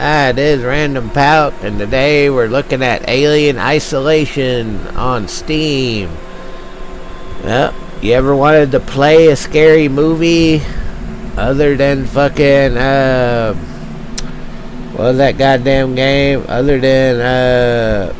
It is Random Pack, and today we're looking at Alien Isolation on Steam. Well, you ever wanted to play a scary movie other than fucking, what was that goddamn game? Other than,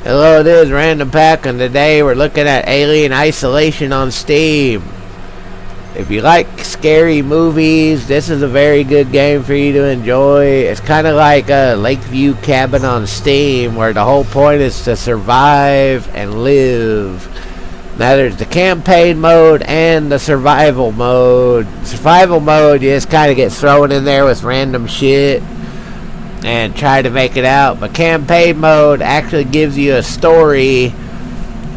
Hello, it is Random Pack, and today we're looking at Alien Isolation on Steam. If you like scary movies, this is a very good game for you to enjoy. It's kind of like a Lakeview Cabin on Steam, where the whole point is to survive and live. Now there's the campaign mode and the survival mode. Survival mode, you just kind of get thrown in there with random shit and try to make it out, but campaign mode actually gives you a story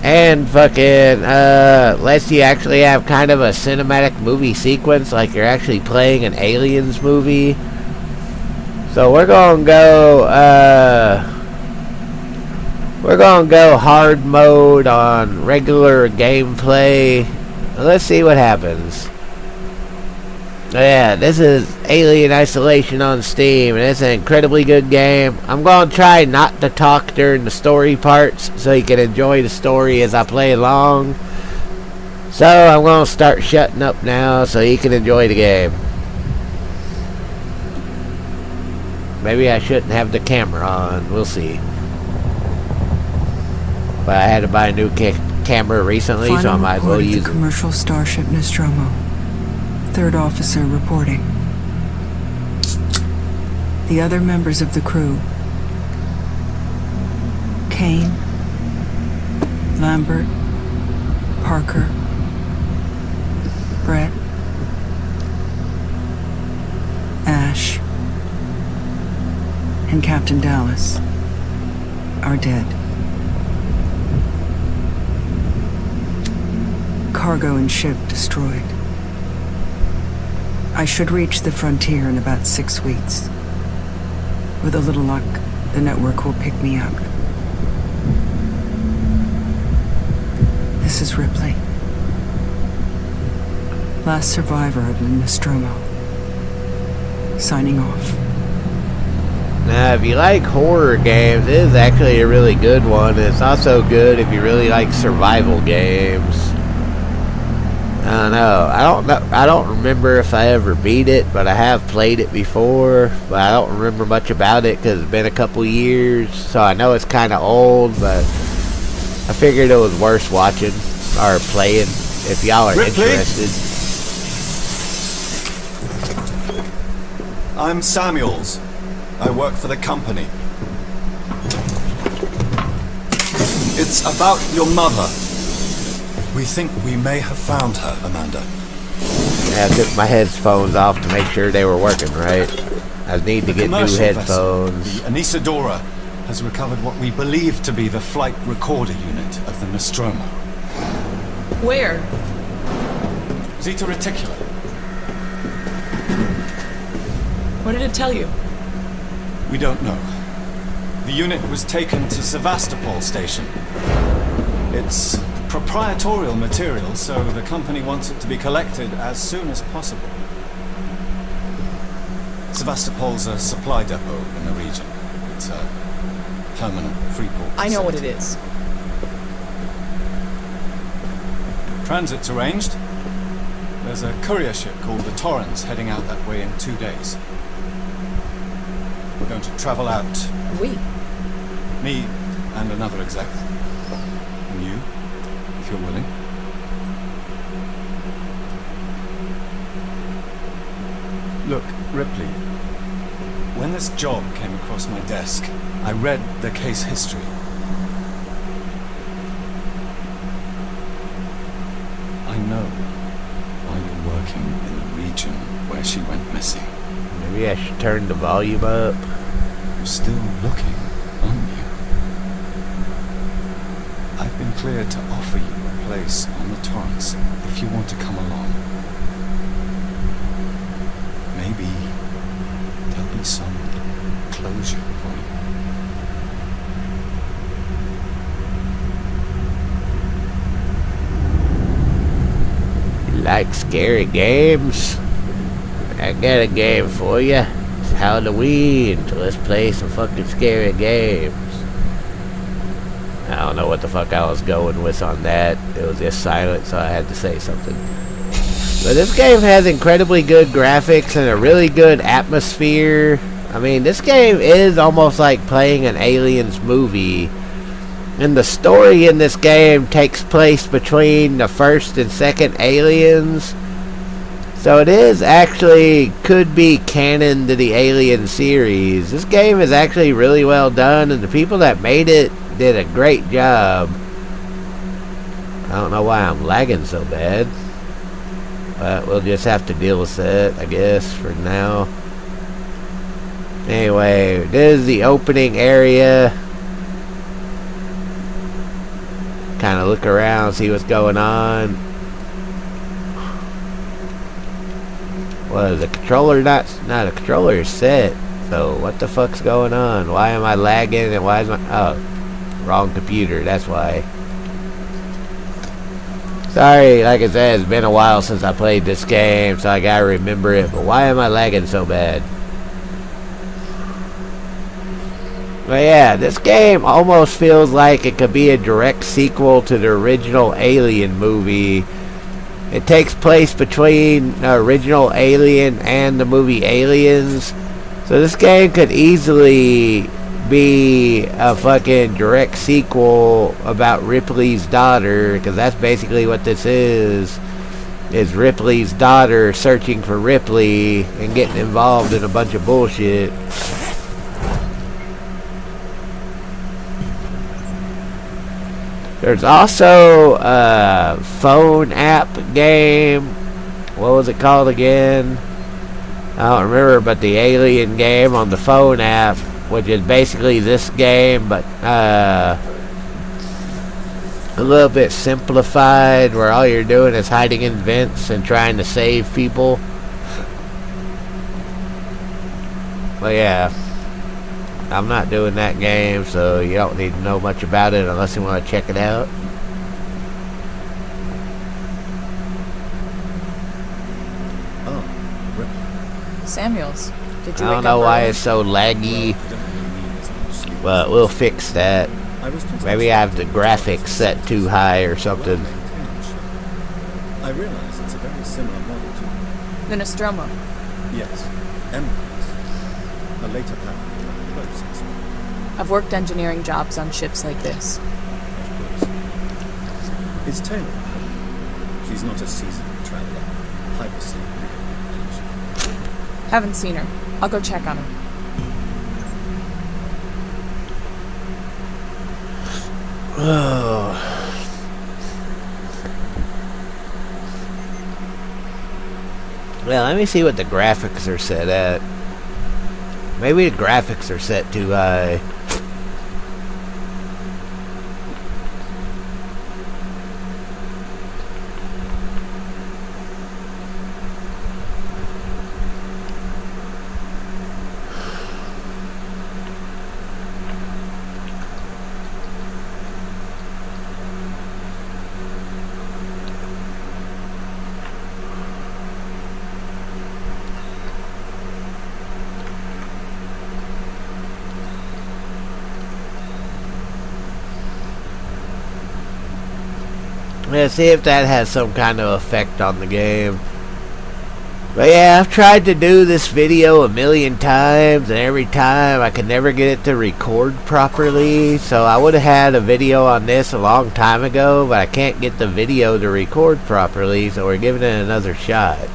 and fucking lets you actually have kind of a cinematic movie sequence, like you're actually playing an Aliens movie. So we're gonna go hard mode on regular gameplay. Let's see what happens. Yeah, this is Alien Isolation on Steam, and it's an incredibly good game. I'm going to try not to talk during the story parts so you can enjoy the story as I play along. So I'm going to start shutting up now so you can enjoy the game. Maybe I shouldn't have the camera on. We'll see. But I had to buy a new camera recently, so I might as well use it. Commercial starship Nostromo. Third officer reporting. The other members of the crew: Kane, Lambert, Parker, Brett, Ash, and Captain Dallas are dead. Cargo and ship destroyed. I should reach the frontier in about 6 weeks. With a little luck, the network will pick me up. This is Ripley. Last survivor of the Nostromo. Signing off. Now, if you like horror games, this is actually a really good one. It's also good if you really like survival games. I don't know. I don't remember if I ever beat it, but I have played it before. But I don't remember much about it because it's been a couple years. So I know it's kind of old, but I figured it was worth watching or playing if y'all are Ripley? interested. I'm Samuels. I work for the company. It's about your mother. We think we may have found her, Amanda. Yeah, I took my headphones off to make sure they were working right. I need to get new headphones. The Anisadora has recovered what we believe to be the flight recorder unit of the Nostromo. Where? Zeta Reticula. What did it tell you? We don't know. The unit was taken to Sevastopol station. It's proprietorial material, so the company wants it to be collected as soon as possible. Sevastopol's a supply depot in the region. It's a permanent free port facility. I know what it is. Transit's arranged. There's a courier ship called the Torrens heading out that way in 2 days. We're going to travel out. We? Me and another exec. And you, if you're willing. Look, Ripley, when this job came across my desk, I read the case history. I know why you're working in the region where she went missing. Maybe I should turn the volume up. You're still looking, aren't you? I've been cleared to offer you a place on the Torrens if you want to come along. Maybe there'll be some closure for you. like scary games? I got a game for you. It's Halloween, so let's play some fucking scary games. I don't know what the fuck I was going with on that. It was just silent, so I had to say something. But this game has incredibly good graphics and a really good atmosphere. I mean, this game is almost like playing an Aliens movie. And the story in this game takes place between the first and second Aliens. So it is actually, could be canon to the Alien series. This game is actually really well done, and the people that made it did a great job. I don't know why I'm lagging so bad. But we'll just have to deal with it, I guess, for now. Anyway, this is the opening area. Kind of look around, see what's going on. Well, the controller not the controller is set. So what the fuck's going on? Why am I lagging and why is my wrong computer, that's why. Sorry, like I said, it's been a while since I played this game, so I gotta remember it, but why am I lagging so bad? But yeah, this game almost feels like it could be a direct sequel to the original Alien movie. It takes place between the original Alien and the movie Aliens. So this game could easily be a fucking direct sequel about Ripley's daughter, because that's basically what this is Ripley's daughter searching for Ripley and getting involved in a bunch of bullshit. There's also a phone app game. What was it called again? I don't remember, but the Alien game on the phone app, which is basically this game, but a little bit simplified, where all you're doing is hiding in vents and trying to save people. But yeah, I'm not doing that game, so you don't need to know much about it unless you want to check it out. Samuels, did you I wake don't know up why early? it's so laggy, but we'll fix that. Maybe I have the graphics set too high or something. I realize it's a very similar model to... The Nostromo. Yes, Empress. A later pattern process. I've worked engineering jobs on ships like this. Of course. It's Taylor. She's not a seasoned traveler. Hypersleep. Haven't seen her. I'll go check on her. Well, let me see what the graphics are set at. Maybe the graphics are set too high. Let's see if that has some kind of effect on the game. But yeah, I've tried to do this video a million times, and every time I could never get it to record properly. So I would have had a video on this a long time ago, but I can't get the video to record properly, so we're giving it another shot.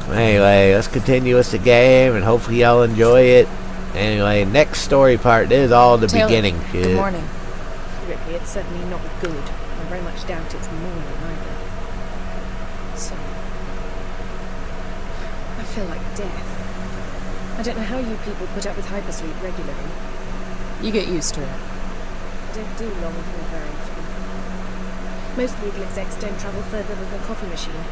Anyway, let's continue with the game, and hopefully y'all enjoy it. Anyway, next story part is all the Taylor, beginning shit. Good morning. Ripley, it's certainly not good. I very much doubt it's morning either. So, I feel like death. I don't know how you people put up with hypersleep regularly. You get used to it. I don't do long haul very often. Most legal execs don't travel further than the coffee machine.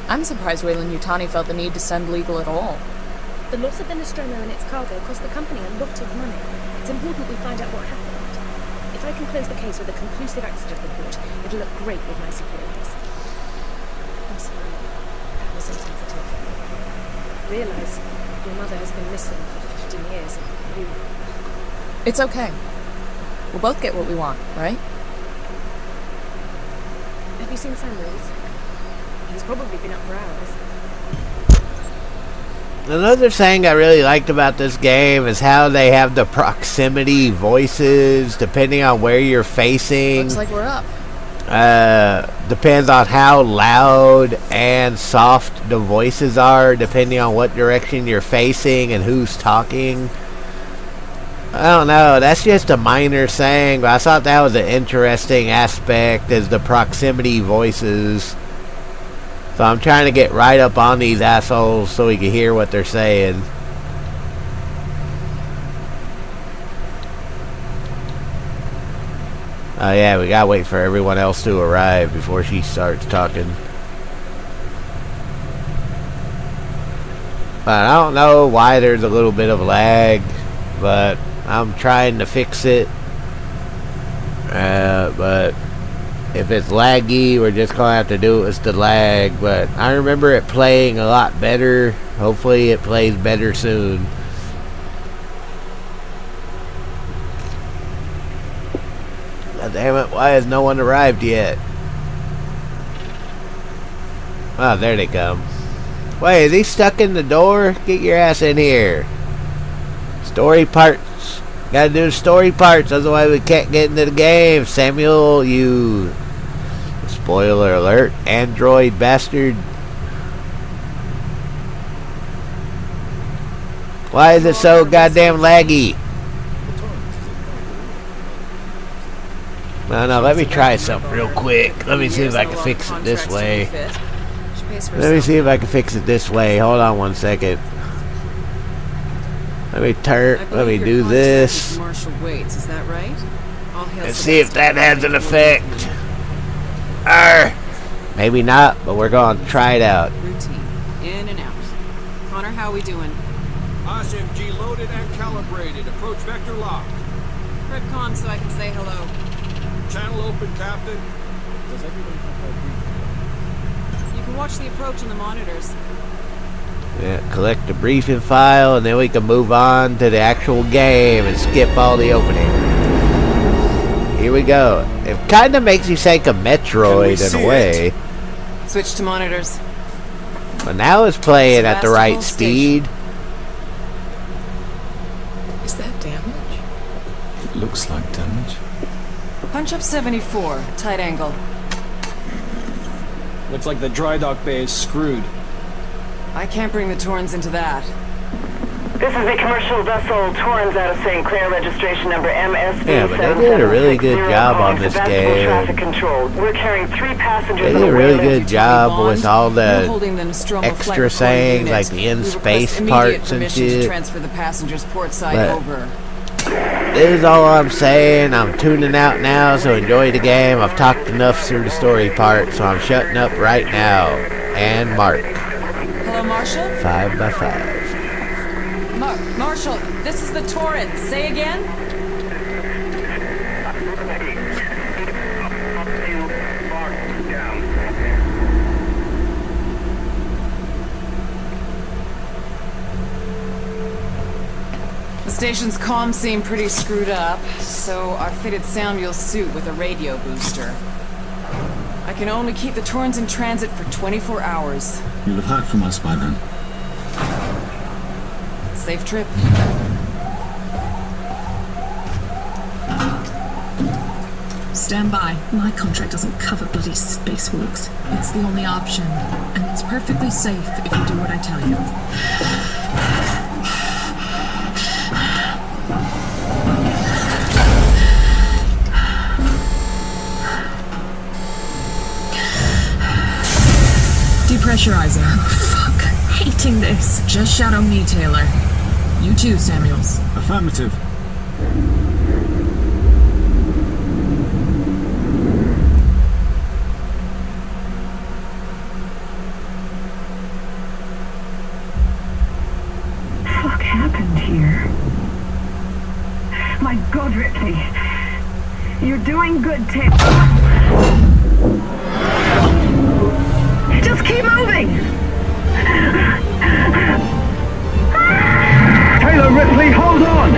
I'm surprised Weyland-Yutani felt the need to send legal at all. The loss of the Nostromo and its cargo cost the company a lot of money. It's important we find out what happened. If I can close the case with a conclusive accident report, it'll look great with my superiors. sorry. That was insensitive. Realize your mother has been missing for 15 years and you... It's okay. We'll both get what we want, right? Have you seen Samuels? He's probably been up for hours. Another thing I really liked about this game is how they have the proximity voices depending on where you're facing. Looks like we're up. Depends on how loud and soft the voices are depending on what direction you're facing and who's talking. I don't know, that's just a minor thing, but I thought that was an interesting aspect, is the proximity voices. So I'm trying to get right up on these assholes so we can hear what they're saying. Oh yeah, we gotta wait for everyone else to arrive before she starts talking. But I don't know why there's a little bit of lag, but I'm trying to fix it. But if it's laggy, we're just gonna have to do it with the lag. But I remember it playing a lot better. Hopefully it plays better soon. God damn it, why has no one arrived yet? Oh, there they come. Wait, is he stuck in the door? Get your ass in here. Story parts. Gotta do story parts, otherwise we can't get into the game. Samuel, you... Spoiler alert. Android bastard. Why is it so goddamn laggy? No, let me try something real quick. Let me see if I can fix it this way. Let me see if I can fix it this way. Hold on one second. Let me do this. Marshall Waits, is that right? Let's see if that has an effect. Maybe not, but we're going to try it out. Routine. In and out. Connor, how we doing? SMG loaded and calibrated. Approach vector locked. Redcon so I can say hello. Channel open, Captain. Does everyone have that briefing? You can watch the approach on the monitors. Yeah, collect the briefing file, and then we can move on to the actual game and skip all the opening. Here we go. It kind of makes you think of Metroid in a way. Switch to monitors. But now it's playing at the right speed. Is that damage? It looks like damage. Punch up 74, tight angle. Looks like the dry dock bay is screwed. I can't bring the Torrens into that. This is a commercial vessel, Torrens out of St. Clair, registration number MSB. Yeah, but they did a really good job on this game. Traffic control. We're carrying 3 passengers. They did a really good job with all the Nostromo extra saying, like the in-space parts and shit. Transfer the passengers port side over. This is all I'm saying. I'm tuning out now, so enjoy the game. I've talked enough through the story part, so I'm shutting up right now. And Mark. Hello, Marshall? 5 by 5. Marshall, this is the Torrens. Say again? The station's comms seem pretty screwed up, so I fitted Samuel's suit with a radio booster. I can only keep the Torrens in transit for 24 hours. You'll have heard from us by then. Safe trip. Stand by. My contract doesn't cover bloody spacewalks. It's the only option, and it's perfectly safe if you do what I tell you. Depressurizing. Oh, fuck. Hating this. Just shadow me, Taylor. You too, Samuels. Affirmative. What happened here? My God, Ripley. You're doing good, Taylor. Just keep moving! Taylor, Ripley, hold on!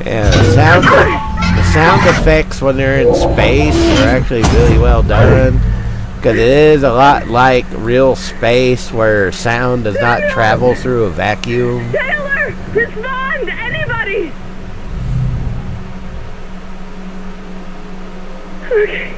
Yeah, the sound effects when they're in space are actually really well done. Because it is a lot like real space where sound does not travel through a vacuum. Taylor! Respond! Anybody! Okay.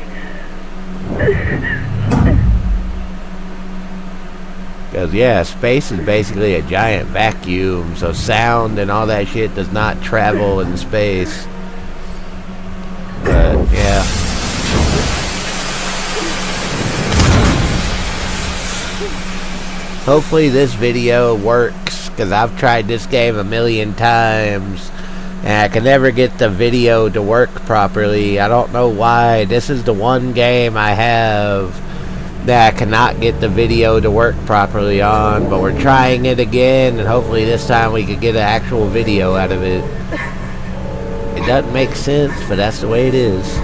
Because, yeah, space is basically a giant vacuum, so sound and all that shit does not travel in space. But, yeah. Hopefully this video works, because I've tried this game a million times, and I can never get the video to work properly. I don't know why. This is the one game I have that I cannot get the video to work properly on, but we're trying it again, and hopefully this time we could get an actual video out of it. It doesn't make sense, but that's the way it is.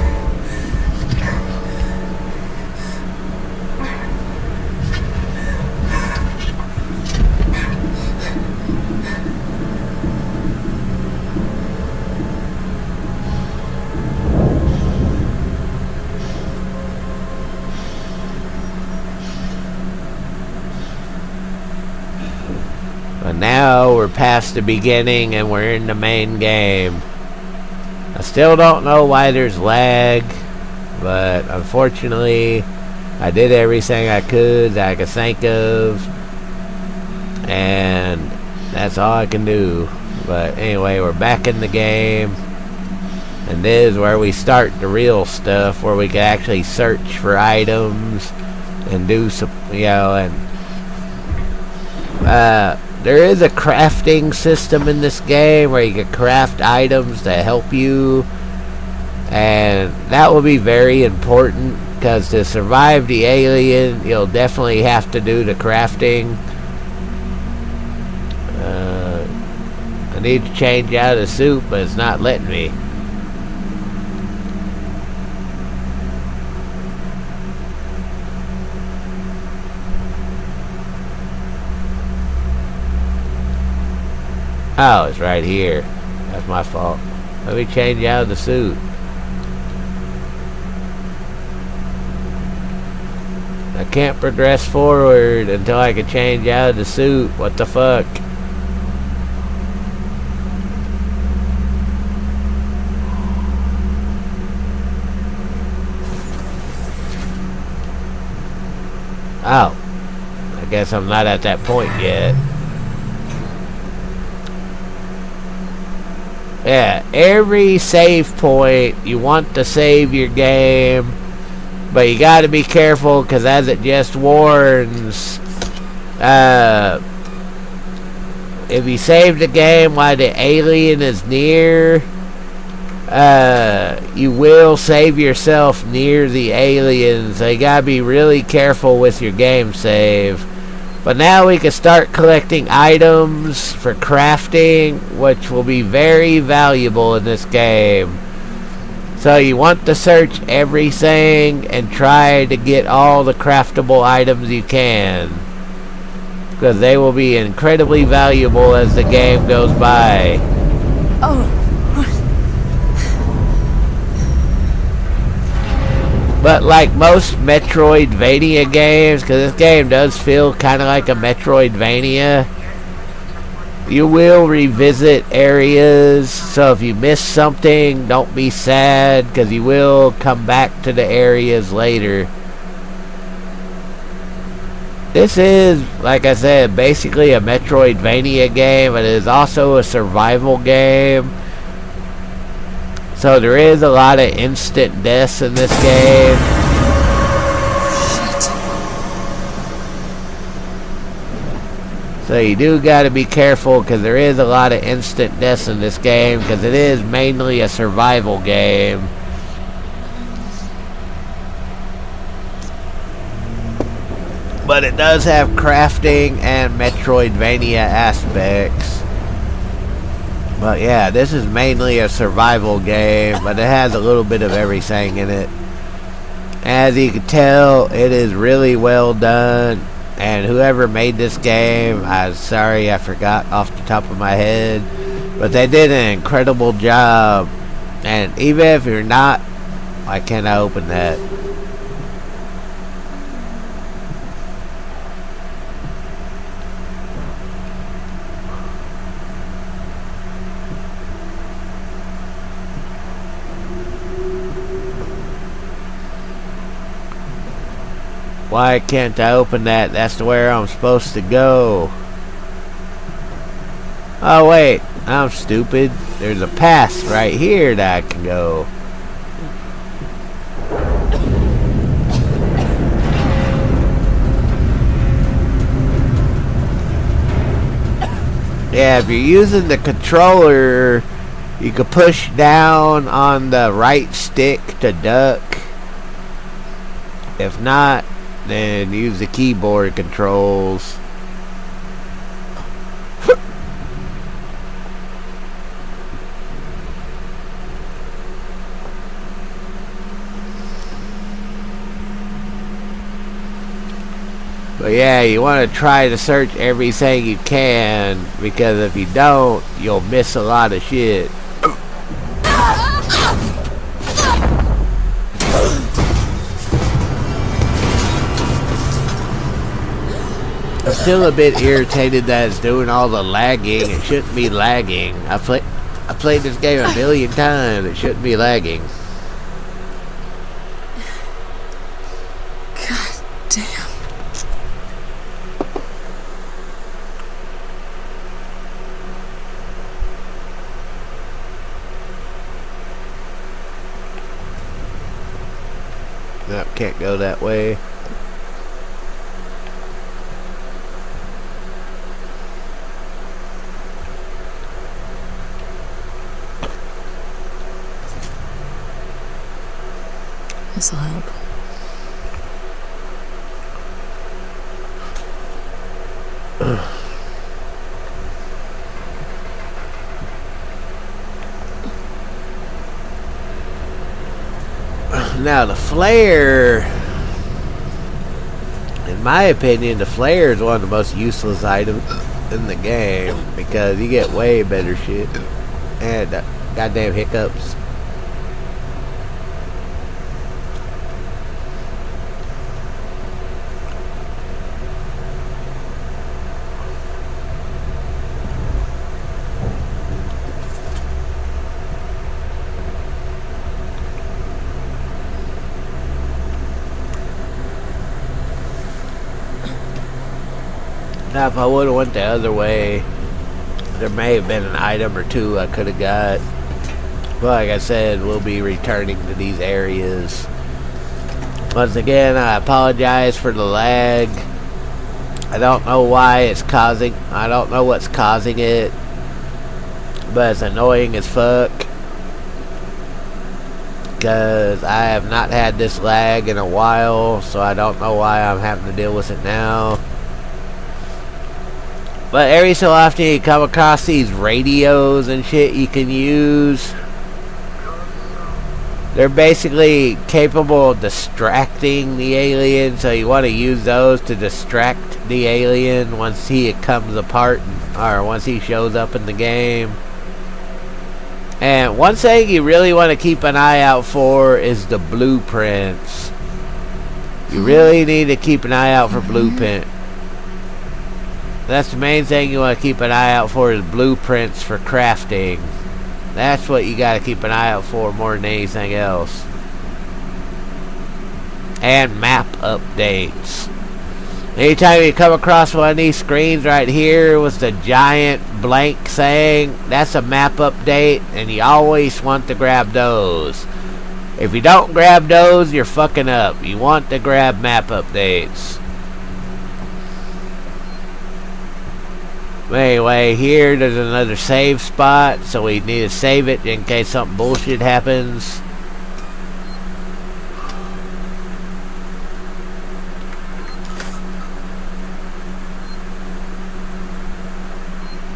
But now we're past the beginning and we're in the main game. I still don't know why there's lag, but unfortunately I did everything I could that I could think of, and that's all I can do. But anyway, we're back in the game, and this is where we start the real stuff, where we can actually search for items and do some, you know, and there is a crafting system in this game where you can craft items to help you, and that will be very important, because to survive the alien you'll definitely have to do the crafting. I need to change out of the suit, but it's not letting me. Oh, it's right here. That's my fault. Let me change out of the suit. I can't progress forward until I can change out of the suit. What the fuck? Oh. I guess I'm not at that point yet. Yeah, every save point, you want to save your game, but you gotta be careful, because as it just warns, if you save the game while the alien is near, you will save yourself near the alien, so you gotta be really careful with your game save. But now we can start collecting items for crafting, which will be very valuable in this game. So you want to search everything and try to get all the craftable items you can, because they will be incredibly valuable as the game goes by. Oh. But like most Metroidvania games, because this game does feel kind of like a Metroidvania, you will revisit areas, so if you miss something, don't be sad, because you will come back to the areas later. This is, like I said, basically a Metroidvania game, but it is also a survival game. So there is a lot of instant deaths in this game. So you do got to be careful, because there is a lot of instant deaths in this game, because it is mainly a survival game. But it does have crafting and Metroidvania aspects. But yeah, this is mainly a survival game, but it has a little bit of everything in it. As you can tell, it is really well done. And whoever made this game, I'm sorry I forgot off the top of my head, but they did an incredible job. And even if you're not, why can't I open that? Why can't I open that? That's where I'm supposed to go. Oh wait, I'm stupid. There's a path right here that I can go. Yeah, if you're using the controller, you can push down on the right stick to duck. If not, then use the keyboard controls. But yeah, you want to try to search everything you can, because if you don't, you'll miss a lot of shit. I'm still a bit irritated that it's doing all the lagging. It shouldn't be lagging. I played this game a million times. It shouldn't be lagging. God damn. Nope, can't go that way. This'll help. Now the flare, in my opinion, the flare is one of the most useless items in the game, because you get way better shit. And goddamn hiccups. Now, if I would have went the other way, there may have been an item or two I could have got. But like I said, we'll be returning to these areas. Once again, I apologize for the lag. I don't know why it's causing. I don't know what's causing it. But it's annoying as fuck. Because I have not had this lag in a while. So I don't know why I'm having to deal with it now. But every so often you come across these radios and shit you can use. They're basically capable of distracting the alien, so you want to use those to distract the alien once he comes apart, or once he shows up in the game. And one thing you really want to keep an eye out for is the blueprints. You really need to keep an eye out for blueprint. That's the main thing you want to keep an eye out for, is blueprints for crafting. That's what you got to keep an eye out for more than anything else. And map updates. Anytime you come across one of these screens right here with the giant blank thing, that's a map update, and you always want to grab those. If you don't grab those, you're fucking up. You want to grab map updates. Anyway, here there's another save spot, so we need to save it in case something bullshit happens.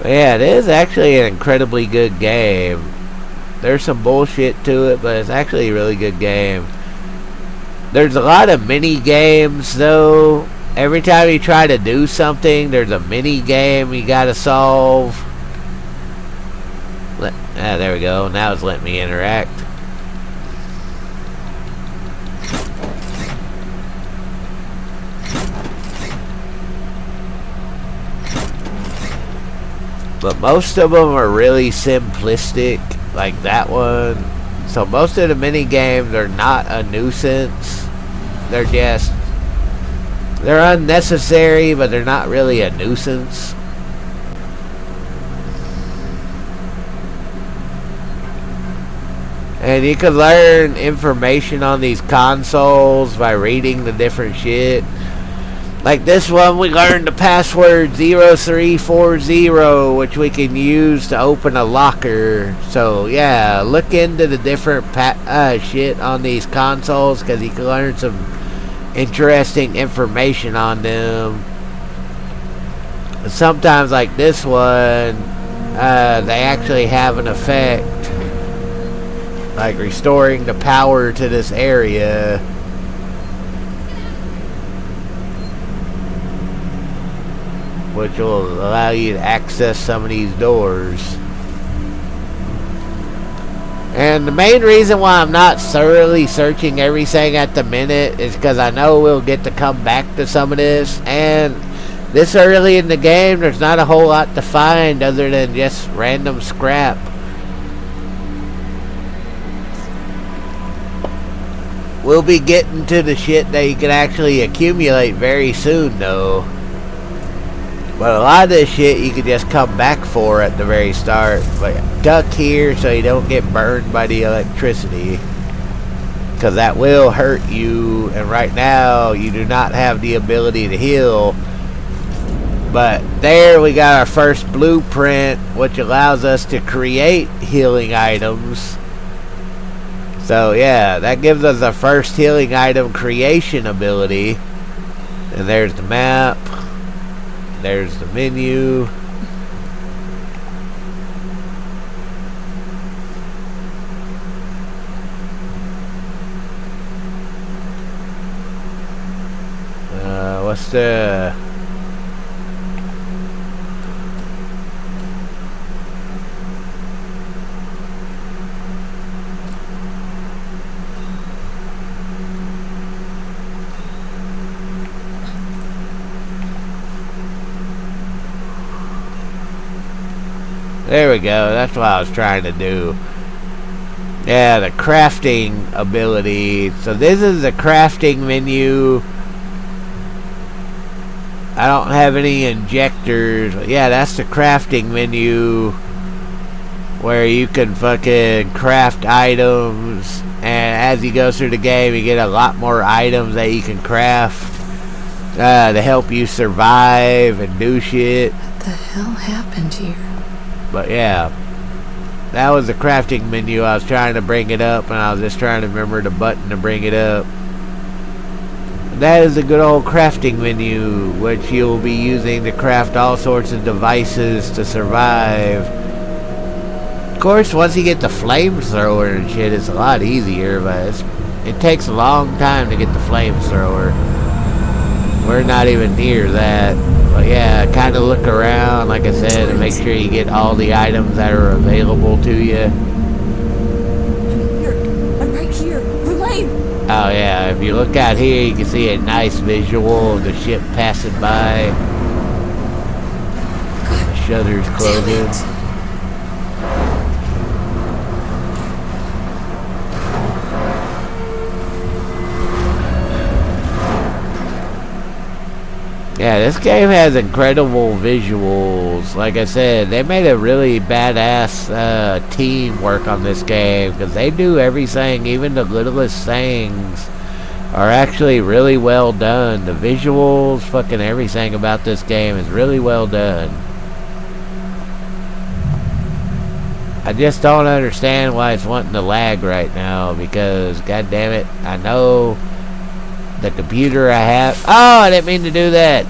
But yeah, it is actually an incredibly good game. There's some bullshit to it, but it's actually a really good game. There's a lot of mini games though. Every time you try to do something, there's a mini game you gotta solve. There we go. Now it's letting me interact. But most of them are really simplistic, like that one. So most of the mini games are not a nuisance. They're unnecessary, but they're not really a nuisance. And you can learn information on these consoles by reading the different shit. Like this one, we learned the password 0340, which we can use to open a locker. So yeah, look into the different shit on these consoles, because you can learn some interesting information on them. Sometimes, like this one, they actually have an effect, like restoring the power to this area. Which will allow you to access some of these doors. And the main reason why I'm not thoroughly searching everything at the minute is because I know we'll get to come back to some of this. And this early in the game, there's not a whole lot to find other than just random scrap. We'll be getting to the shit that you can actually accumulate very soon though. But a lot of this shit you can just come back for at the very start. But duck here so you don't get burned by the electricity, because that will hurt you. And right now you do not have the ability to heal. But there we got our first blueprint, which allows us to create healing items. So yeah, that gives us our first healing item creation ability. And there's the map. There's the menu. What's the... There we go. That's what I was trying to do. Yeah, the crafting ability. So this is the crafting menu. I don't have any injectors. But yeah, that's the crafting menu, where you can fucking craft items. And as you go through the game, you get a lot more items that you can craft to help you survive and do shit. What the hell happened here? But yeah, that was the crafting menu. I was trying to bring it up, and I was just trying to remember the button to bring it up. That is a good old crafting menu, which you'll be using to craft all sorts of devices to survive. Of course, once you get the flamethrower and shit, it's a lot easier, but it takes a long time to get the flamethrower. We're not even near that. But yeah, kind of look around, like I said, and make sure you get all the items that are available to you. I'm right here. Relay! Oh yeah, if you look out here, you can see a nice visual of the ship passing by. The shutters closing. Yeah, this game has incredible visuals. Like I said, they made a really badass team work on this game, because they do everything, even the littlest things are actually really well done. The visuals, fucking everything about this game is really well done. I just don't understand why it's wanting to lag right now, because god damn it, I know the computer I have... Oh, I didn't mean to do that.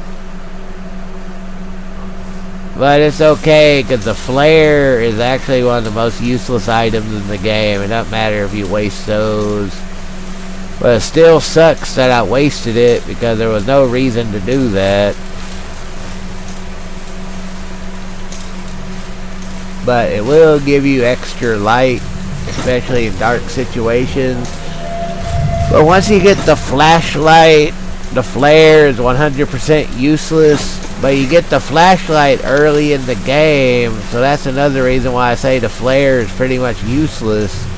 But it's okay, because the flare is actually one of the most useless items in the game. It doesn't matter if you waste those. But it still sucks that I wasted it because there was no reason to do that. But it will give you extra light, especially in dark situations. But once you get the flashlight, the flare is 100% useless. But you get the flashlight early in the game, so that's another reason why I say the flare is pretty much useless.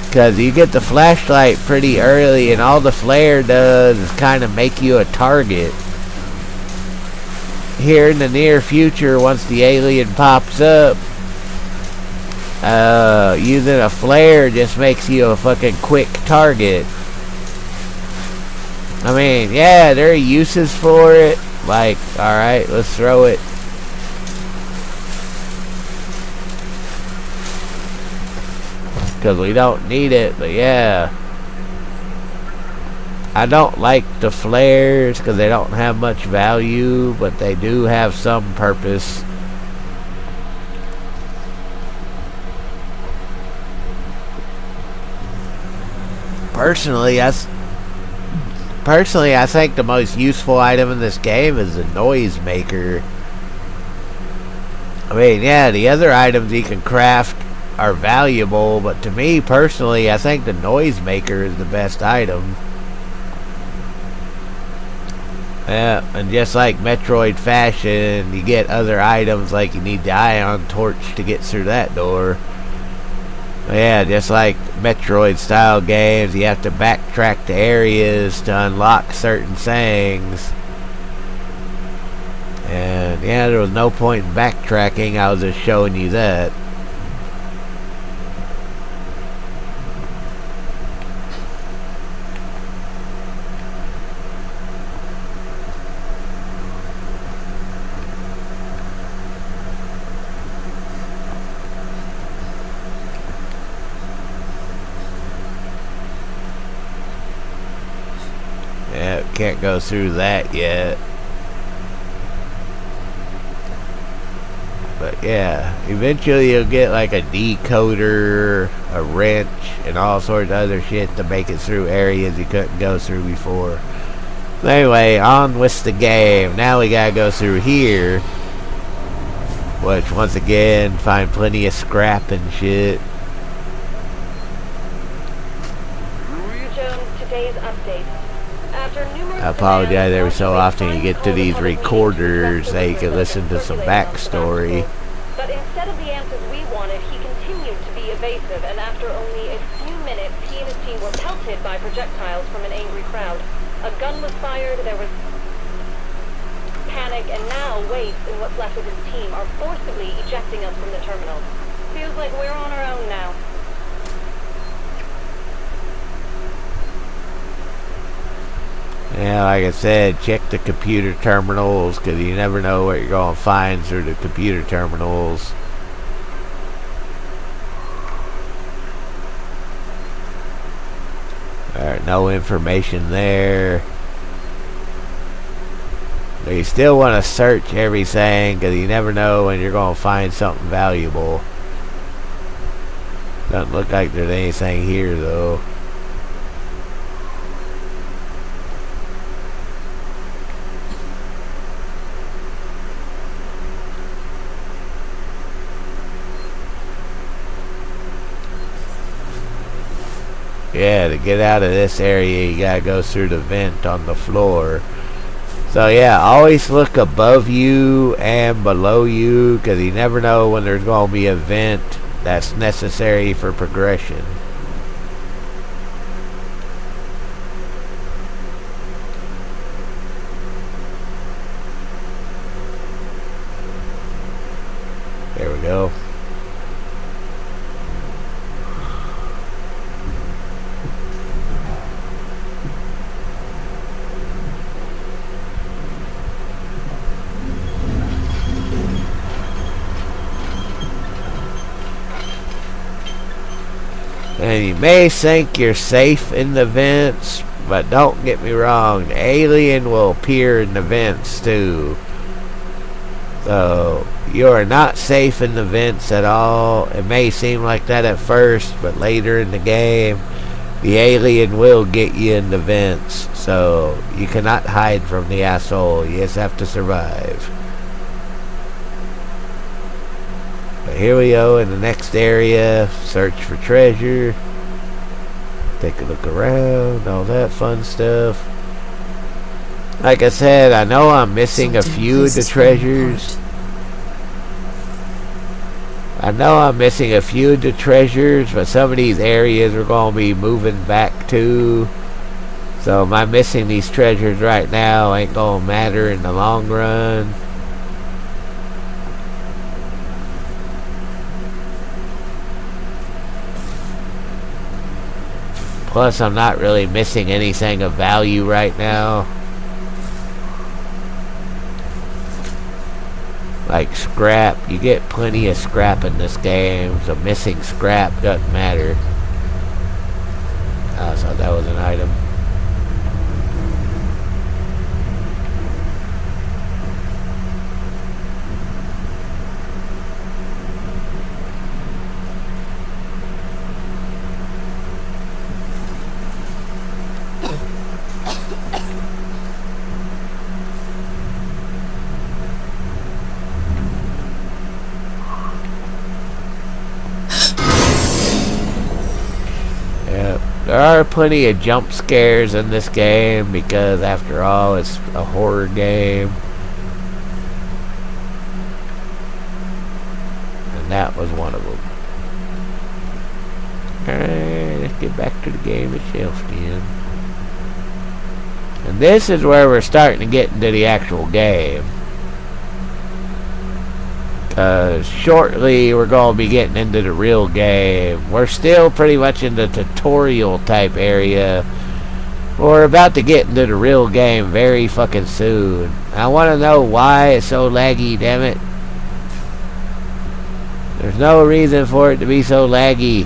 Because you get the flashlight pretty early, and all the flare does is kind of make you a target. Here in the near future, once the alien pops up, using a flare just makes you a fucking quick target. I mean, yeah, there are uses for it. Like, alright, let's throw it. Because we don't need it, but yeah. I don't like the flares because they don't have much value, but they do have some purpose. Personally, I think the most useful item in this game is the noise maker. I mean, yeah, the other items you can craft are valuable, but to me personally, I think the noise maker is the best item. Yeah, and just like Metroid fashion, you get other items like you need the ion torch to get through that door. Yeah, just like Metroid style games, you have to backtrack to areas to unlock certain things. And yeah, there was no point in backtracking, I was just showing you that. Yeah, can't go through that yet. But yeah, eventually you'll get like a decoder, a wrench, and all sorts of other shit to make it through areas you couldn't go through before. Anyway, on with the game. Now we gotta go through here, which once again, find plenty of scrap and shit. Today's update. I apologize every so often you get to these recorders that you can listen to some backstory. But instead of the answers we wanted, he continued to be evasive, and after only a few minutes, he and his team were pelted by projectiles from an angry crowd. A gun was fired, there was panic, and now Waits and what's left of his team are forcibly ejecting us from the terminal. Feels like we're on our own now. Yeah, like I said, check the computer terminals, because you never know what you're going to find through the computer terminals. Alright, no information there. But you still want to search everything, because you never know when you're going to find something valuable. Doesn't look like there's anything here, though. Yeah, to get out of this area, you gotta go through the vent on the floor. So yeah, always look above you and below you, because you never know when there's going to be a vent that's necessary for progression. There we go. And you may think you're safe in the vents, but don't get me wrong, the alien will appear in the vents too. So, you are not safe in the vents at all. It may seem like that at first, but later in the game, The alien will get you in the vents, so you cannot hide from the asshole. You just have to survive. But here we go in the next area. Search for treasure. Take a look around, all that fun stuff. Like I said, I know I'm missing a few of the treasures. But some of these areas we're going to be moving back to. So my missing these treasures right now ain't going to matter in the long run. Plus, I'm not really missing anything of value right now. Like scrap. You get plenty of scrap in this game, so missing scrap doesn't matter. I thought that was an item. There are plenty of jump scares in this game because, after all, it's a horror game. And that was one of them. Alright, let's get back to the game itself then. And this is where we're starting to get into the actual game. Shortly we're going to be getting into the real game. We're still pretty much in the tutorial type area. We're about to get into the real game very fucking soon. I want to know why it's so laggy, damn it. There's no reason for it to be so laggy.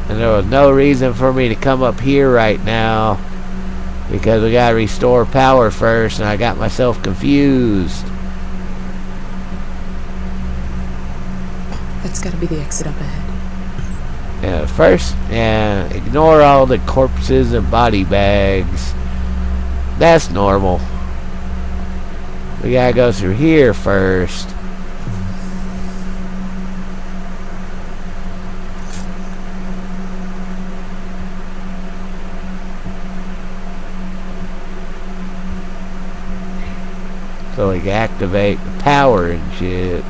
And there was no reason for me to come up here right now, because we gotta restore power first, and I got myself confused. That's gotta be the exit up ahead. First, ignore all the corpses and body bags. That's normal. We gotta go through here first. So we can activate the power and shit.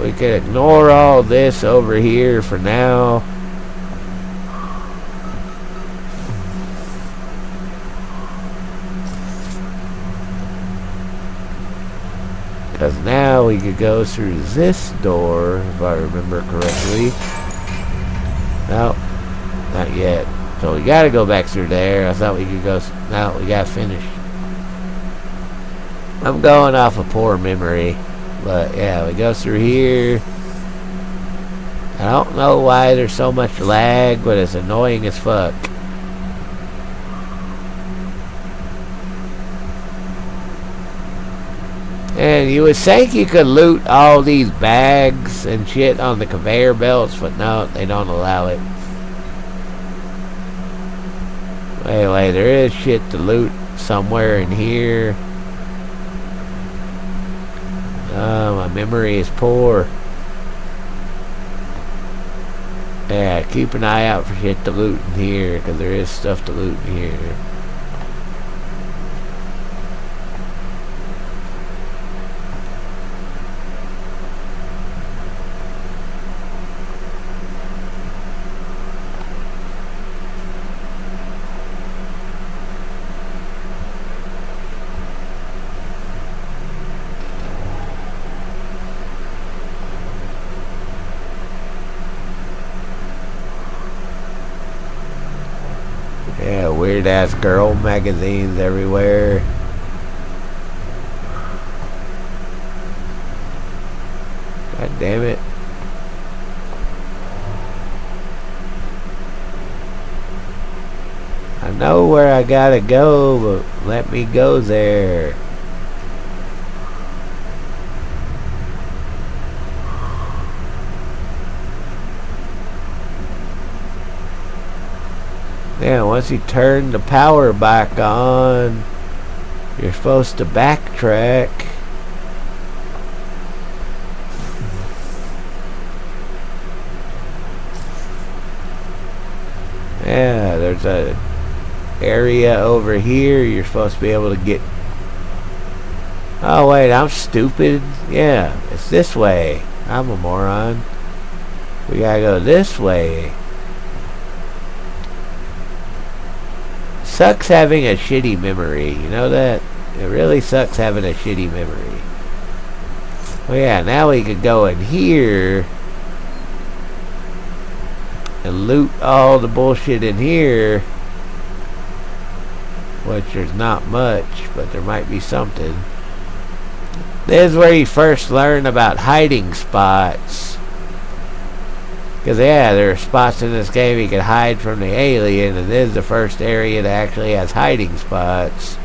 We can ignore all this over here for now. Because now we could go through this door, if I remember correctly. No, not yet. So we gotta go back through there. I thought we could go. No, we gotta finish. I'm going off of poor memory. But yeah, we go through here. I don't know why there's so much lag, but it's annoying as fuck. And you would think you could loot all these bags and shit on the conveyor belts, but no, they don't allow it. Anyway, there is shit to loot somewhere in here. My memory is poor. Yeah, keep an eye out for shit to loot in here, because there is stuff to loot in here. Yeah, weird ass girl magazines everywhere. God damn it. I know where I gotta go, but let me go there. Yeah, once you turn the power back on, you're supposed to backtrack. Yeah, there's a area over here you're supposed to be able to get. Oh wait, I'm stupid. Yeah, it's this way. I'm a moron. We gotta go this way. Sucks having a shitty memory. You know that? It really sucks having a shitty memory. Well, yeah, now we could go in here and loot all the bullshit in here. Which there's not much, but there might be something. This is where you first learn about hiding spots. Because, yeah, there are spots in this game you can hide from the alien, and this is the first area that actually has hiding spots.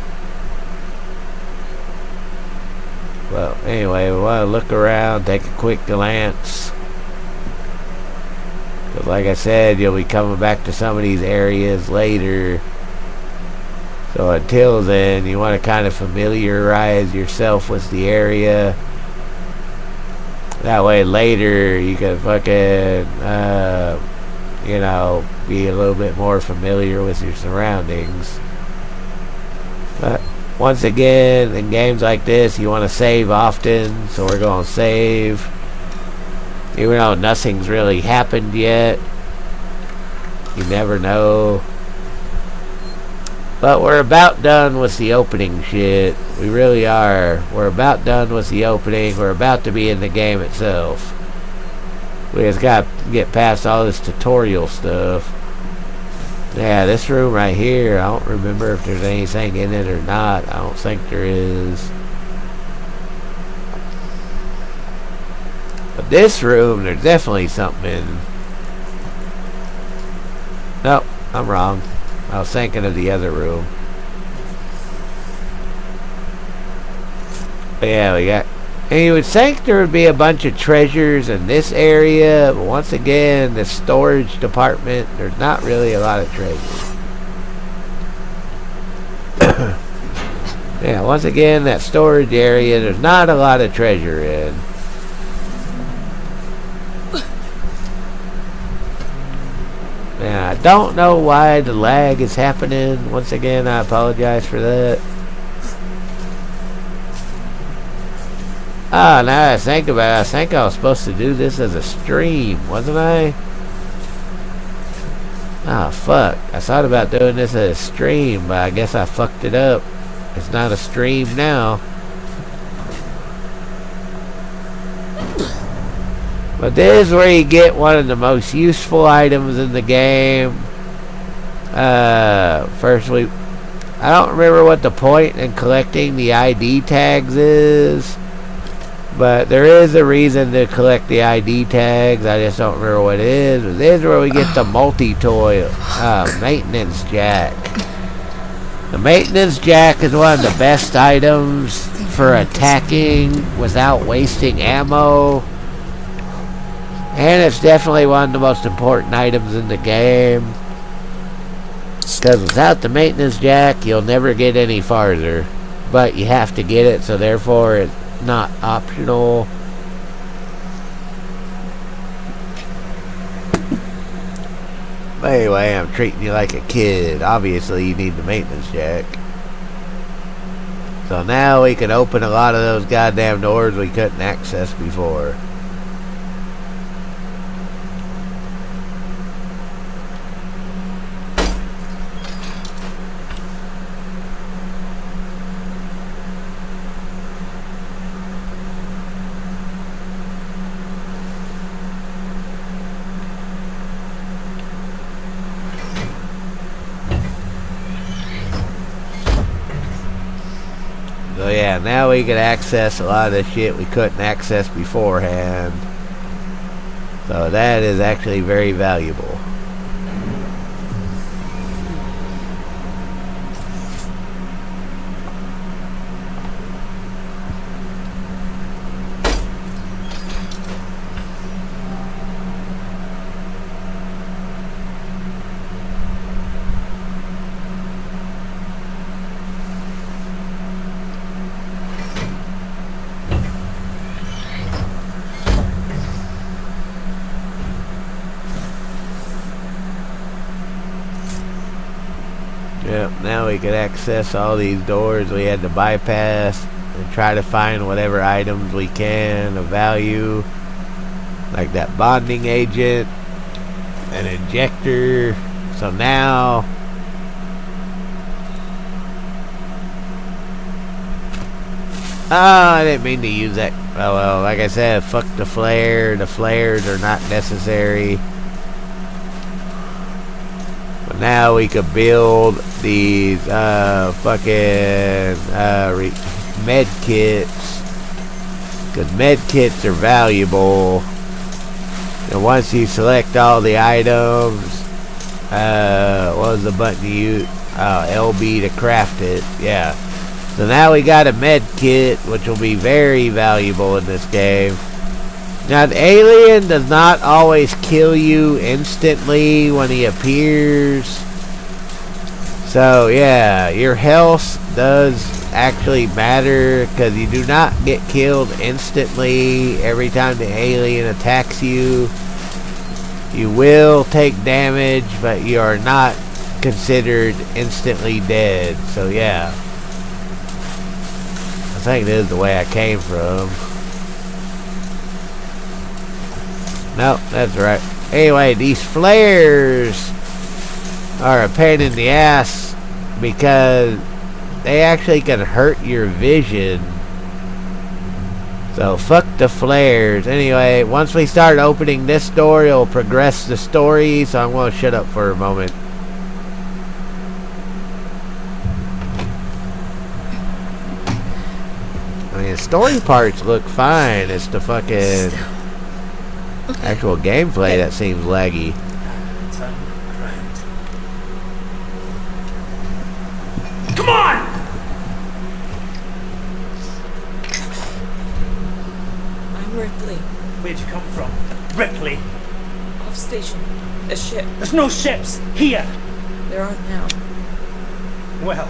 Well, anyway, we want to look around, take a quick glance. Because, like I said, you'll be coming back to some of these areas later. So until then, you want to kind of familiarize yourself with the area. That way later you can fucking, you know, be a little bit more familiar with your surroundings. But once again, in games like this, you want to save often. So we're going to save. Even though nothing's really happened yet. You never know. But we're about done with the opening shit. We really are. We're about done with the opening. We're about to be in the game itself. We just got to get past all this tutorial stuff. Yeah, this room right here, I don't remember if there's anything in it or not. I don't think there is. But this room, there's definitely something in. Nope, I'm wrong. I was thinking of the other room. But yeah, we got... And you would think there would be a bunch of treasures in this area. But once again, the storage department, there's not really a lot of treasures. Yeah, once again, that storage area, there's not a lot of treasure in. Now, I don't know why the lag is happening. Once again, I apologize for that. Ah, now that I think about it, I think I was supposed to do this as a stream, wasn't I? Ah, fuck. I thought about doing this as a stream, but I guess I fucked it up. It's not a stream now. But this is where you get one of the most useful items in the game. Firstly, I don't remember what the point in collecting the ID tags is. But there is a reason to collect the ID tags. I just don't remember what it is. But this is where we get the multi-toy maintenance jack. The maintenance jack is one of the best items for attacking without wasting ammo. And it's definitely one of the most important items in the game. Because without the maintenance jack, you'll never get any farther. But you have to get it, so therefore it's not optional. But anyway, I'm treating you like a kid. Obviously, you need the maintenance jack. So now we can open a lot of those goddamn doors we couldn't access before. yeah, now we can access a lot of the shit we couldn't access beforehand. So that is actually very valuable. Yep, now we can access all these doors we had to bypass and try to find whatever items we can of value, like that bonding agent, an injector. So now I didn't mean to use that. Oh well, like I said, fuck the flare. The flares are not necessary. But now we could build these fucking med kits, because med kits are valuable. And once you select all the items, what was the button you use? LB to craft it. Yeah. So now we got a med kit, which will be very valuable in this game. Now the alien does not always kill you instantly when he appears. So yeah, your health does actually matter, because you do not get killed instantly every time the alien attacks you. You will take damage, but you are not considered instantly dead. So yeah, I think this is the way I came from. No, that's right. Anyway, these flares are a pain in the ass because they actually can hurt your vision. So fuck the flares. Anyway, once we start opening this door, it'll progress the story. So I'm going to shut up for a moment. I mean, the story parts look fine. It's the fucking actual gameplay that seems laggy. Come on! I'm Ripley. Where'd you come from? Ripley? Off station. A ship. There's no ships here! There aren't now. Well,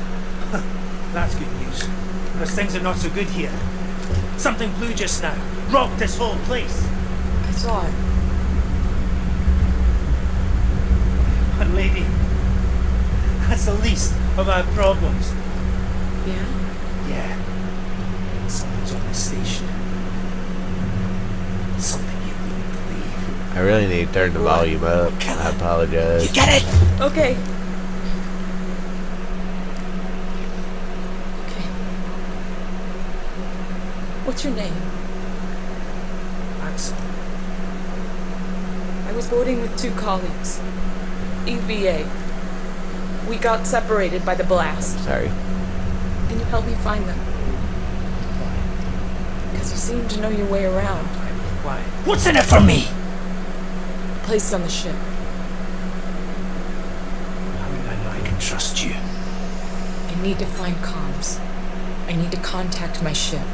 that's good news. Because things are not so good here. Something blew just now. Rocked this whole place. I saw it. But lady, that's the least of our problems. Yeah? Yeah. Someone's on the station. Something you wouldn't believe. I really need to turn the volume up. I apologize. You get it? Okay. Okay. What's your name? Axel. I was boarding with 2 colleagues. EVA. We got separated by the blast. Sorry. Can you help me find them? Because you seem to know your way around. Why? What's in it for me? Placed on the ship. How do I know I can trust you? I need to find comms. I need to contact my ship.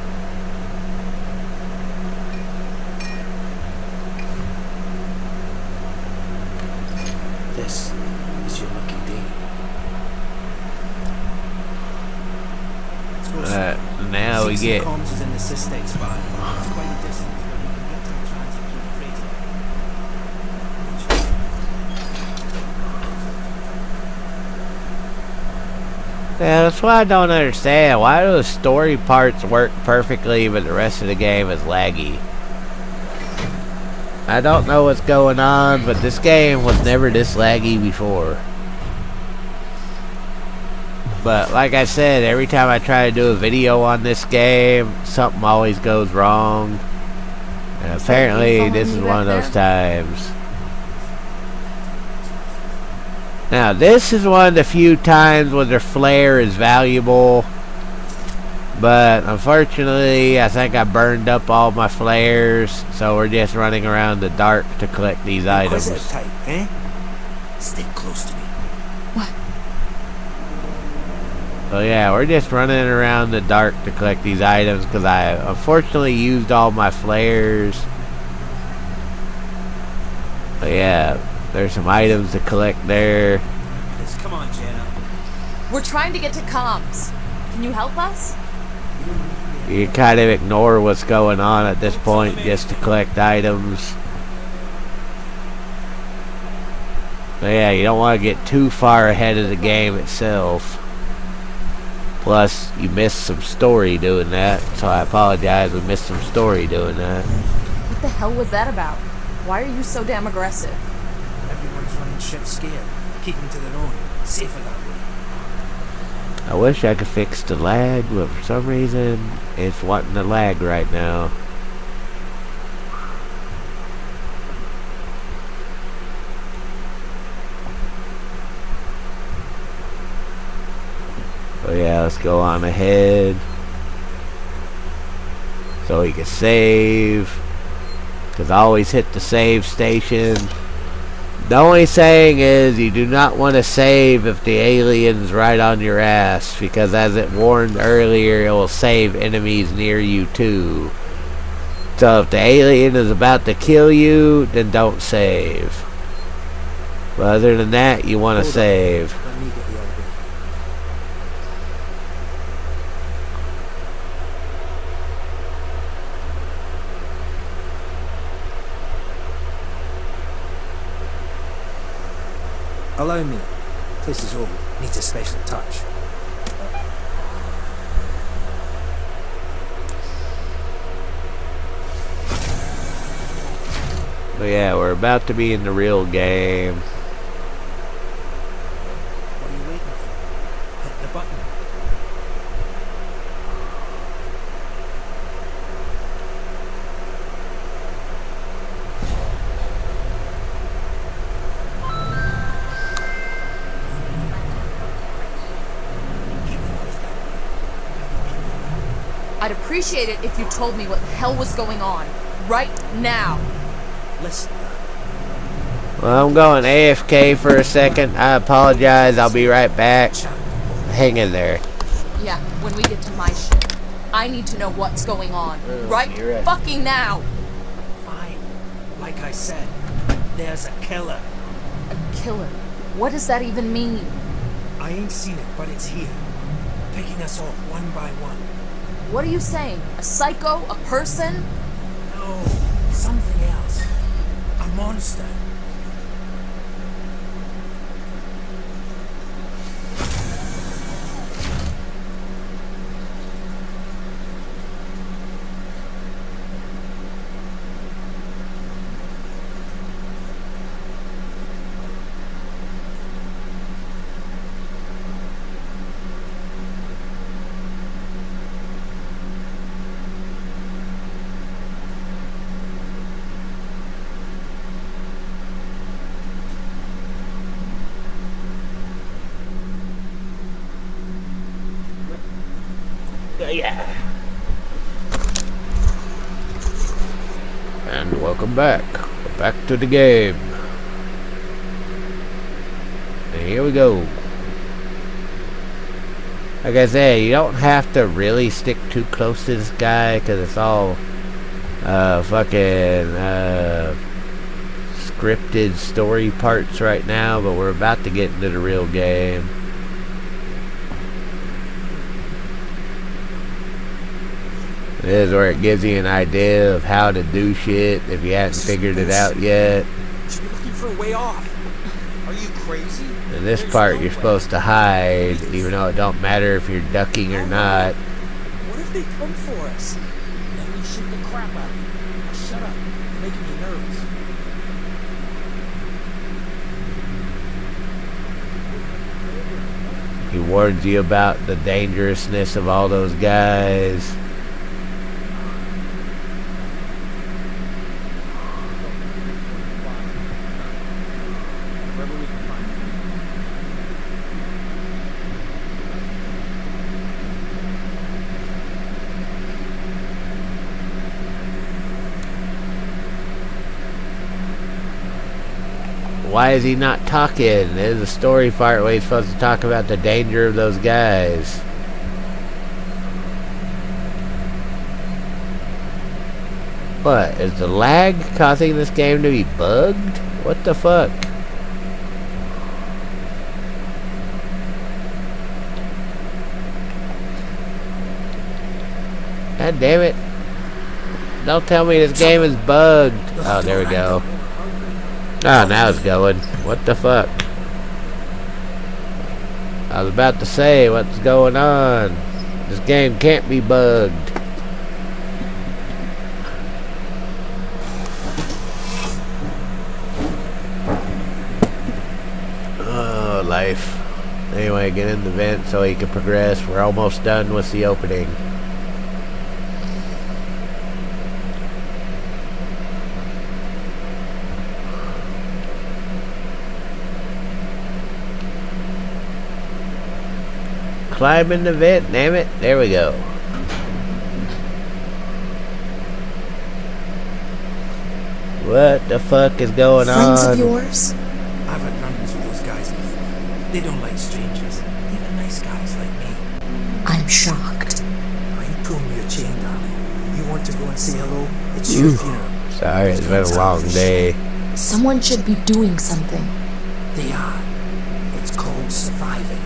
This is your lucky day. Now we get. Comms is in the Sistate spot. It's quite a distance, but you can get to the transit through the Yeah, that's what I don't understand. Why do the story parts work perfectly, but the rest of the game is laggy? I don't know what's going on, but this game was never this laggy before. But like I said, every time I try to do a video on this game, something always goes wrong. And apparently this is one of those times. Now this is one of the few times when the flare is valuable. But unfortunately, I think I burned up all my flares, so we're just running around the dark to collect these items. Type, eh? Stay close to me. So yeah, we're just running around the dark to collect these items because I unfortunately used all my flares. But yeah, there's some items to collect there. Come on, Jana. We're trying to get to comms. Can you help us? You kind of ignore what's going on at this point just to collect items. But yeah, you don't want to get too far ahead of the game itself. Plus, you missed some story doing that, so I apologize, we missed some story doing that. What the hell was that about? Why are you so damn aggressive? Everyone's running ship scared, keeping to their own, safer that way. I wish I could fix the lag, but for some reason, it's wanting to lag right now. So yeah, let's go on ahead so we can save, because I always hit the save station. The only saying is you do not want to save if the alien's right on your ass, because as it warned earlier, it will save enemies near you too. So if the alien is about to kill you, then don't save. But other than that, you want to save. Allow me. This is all. Needs a special touch. But yeah, we're about to be in the real game. What are you waiting for? Hit the button. I'd appreciate it if you told me what the hell was going on. Right now. Listen. Well, I'm going AFK for a second. I apologize. I'll be right back. Hang in there. Yeah, when we get to my ship. I need to know what's going on. Right fucking now. Fine. Like I said, there's a killer. A killer? What does that even mean? I ain't seen it, but it's here. Picking us off one by one. What are you saying? A psycho? A person? No, something else. A monster. Yeah. And welcome back. We're back to the game. And here we go. Like I said, you don't have to really stick too close to this guy, because it's all fucking scripted story parts right now, but we're about to get into the real game. This is where it gives you an idea of how to do shit if you haven't figured it out yet. You should be looking for a way off. Are you crazy? In this part, you're supposed to hide, even though it don't matter if you're ducking or not. What if they come for us? Then we shoot the crap out of you. Now shut up. You're making me nervous. He warns you about the dangerousness of all those guys. why is he not talking? There's a story part where he's supposed to talk about the danger of those guys. What? Is the lag causing this game to be bugged? What the fuck? God damn it. Don't tell me this game is bugged. Oh, there we go. Oh, now it's going. What the fuck? I was about to say, what's going on? This game can't be bugged. Oh, life. Anyway, get in the vent so he can progress. We're almost done with the opening. Climb in the vent, damn it. There we go. What the fuck is going on? Friends of yours? I've had run-ins with those guys before. They don't like strangers. Even nice guys like me. I'm shocked. Are you pulling your chain, darling? You want to go and say hello? It's your funeral. Sorry, it's been a long day. Someone should be doing something. They are. It's called surviving.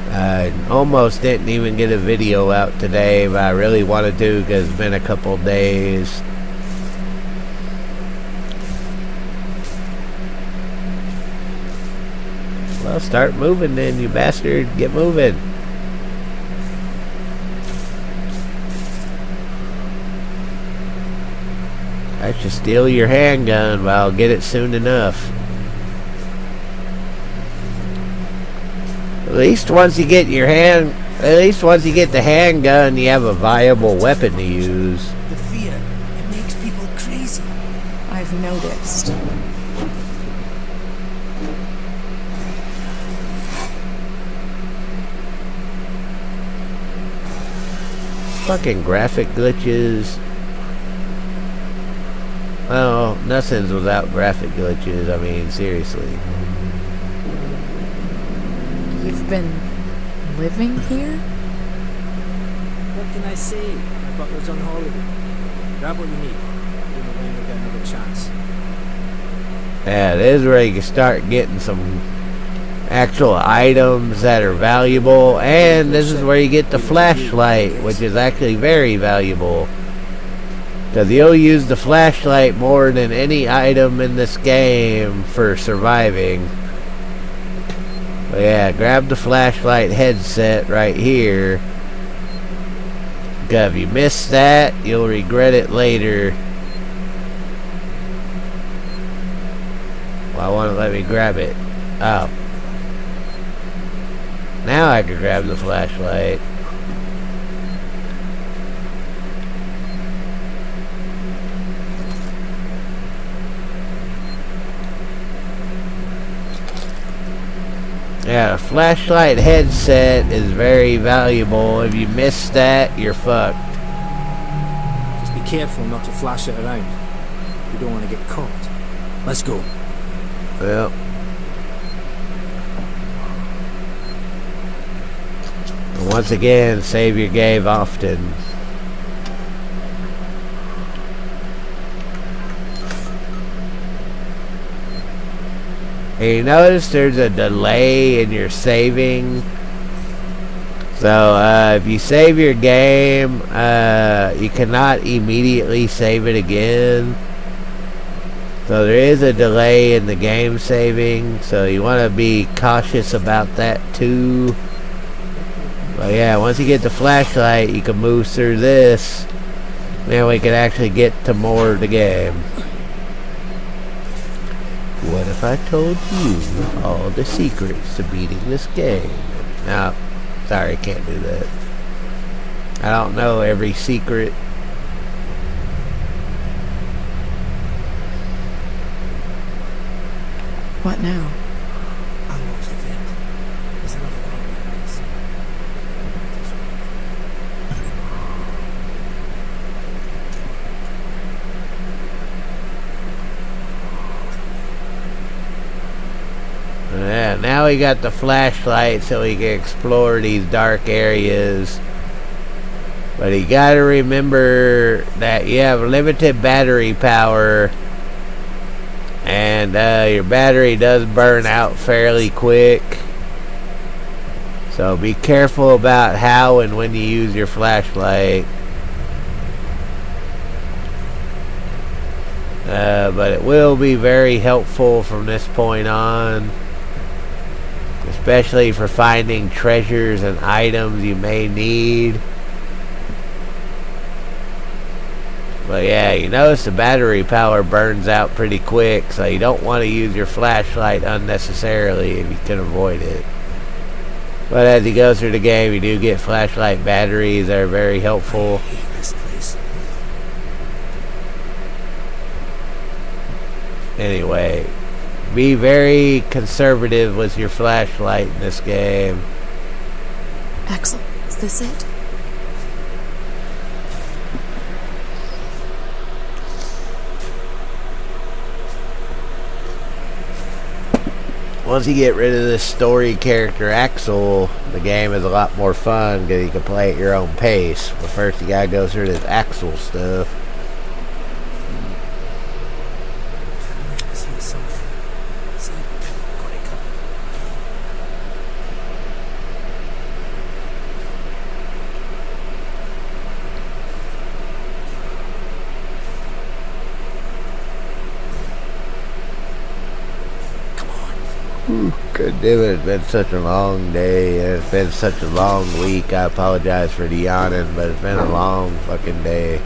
I almost didn't even get a video out today, but I really wanted to because it's been a couple days. Well, start moving then, you bastard. Get moving. I should steal your handgun, but I'll get it soon enough. At least once you get the handgun, you have a viable weapon to use. The fear, it makes people crazy. I've noticed. Fucking graphic glitches. Oh, nothing's without graphic glitches. I mean, seriously. You've been living here? What can I say? My butler's on holiday. Grab what you need. You know when we get another chance. Yeah, this is where you can start getting some actual items that are valuable, and this is where you get the flashlight, which is actually very valuable. Because you'll use the flashlight more than any item in this game for surviving. But yeah, grab the flashlight headset right here. Because if you miss that, you'll regret it later. Well, I want to let me grab it. Oh. Now I can grab the flashlight. Yeah, a flashlight headset is very valuable. If you miss that, you're fucked. Just be careful not to flash it around. You don't want to get caught. Let's go. Well. And once again, save your game often. And you notice there's a delay in your saving. So if you save your game, you cannot immediately save it again. So there is a delay in the game saving. So you want to be cautious about that too. But yeah, once you get the flashlight, you can move through this. Then we can actually get to more of the game. What if I told you all the secrets to beating this game? No, sorry, I can't do that. I don't know every secret. What now? Unlock the vent. There's another vent like this. Yeah, now he got the flashlight so he can explore these dark areas. But you gotta remember that you have limited battery power. And your battery does burn out fairly quick. So be careful about how and when you use your flashlight. But it will be very helpful from this point on. Especially for finding treasures and items you may need. But yeah, you notice the battery power burns out pretty quick, so you don't want to use your flashlight unnecessarily if you can avoid it. But as you go through the game, you do get flashlight batteries that are very helpful. I hate this place. Anyway, be very conservative with your flashlight in this game. Axel, is this it? Once you get rid of this story character Axel, the game is a lot more fun because you can play at your own pace. But first you gotta go through this Axel stuff. See something. See, got it covered. God damn it, it's been such a long day, and it's been such a long week. I apologize for the yawning, but it's been a long fucking day.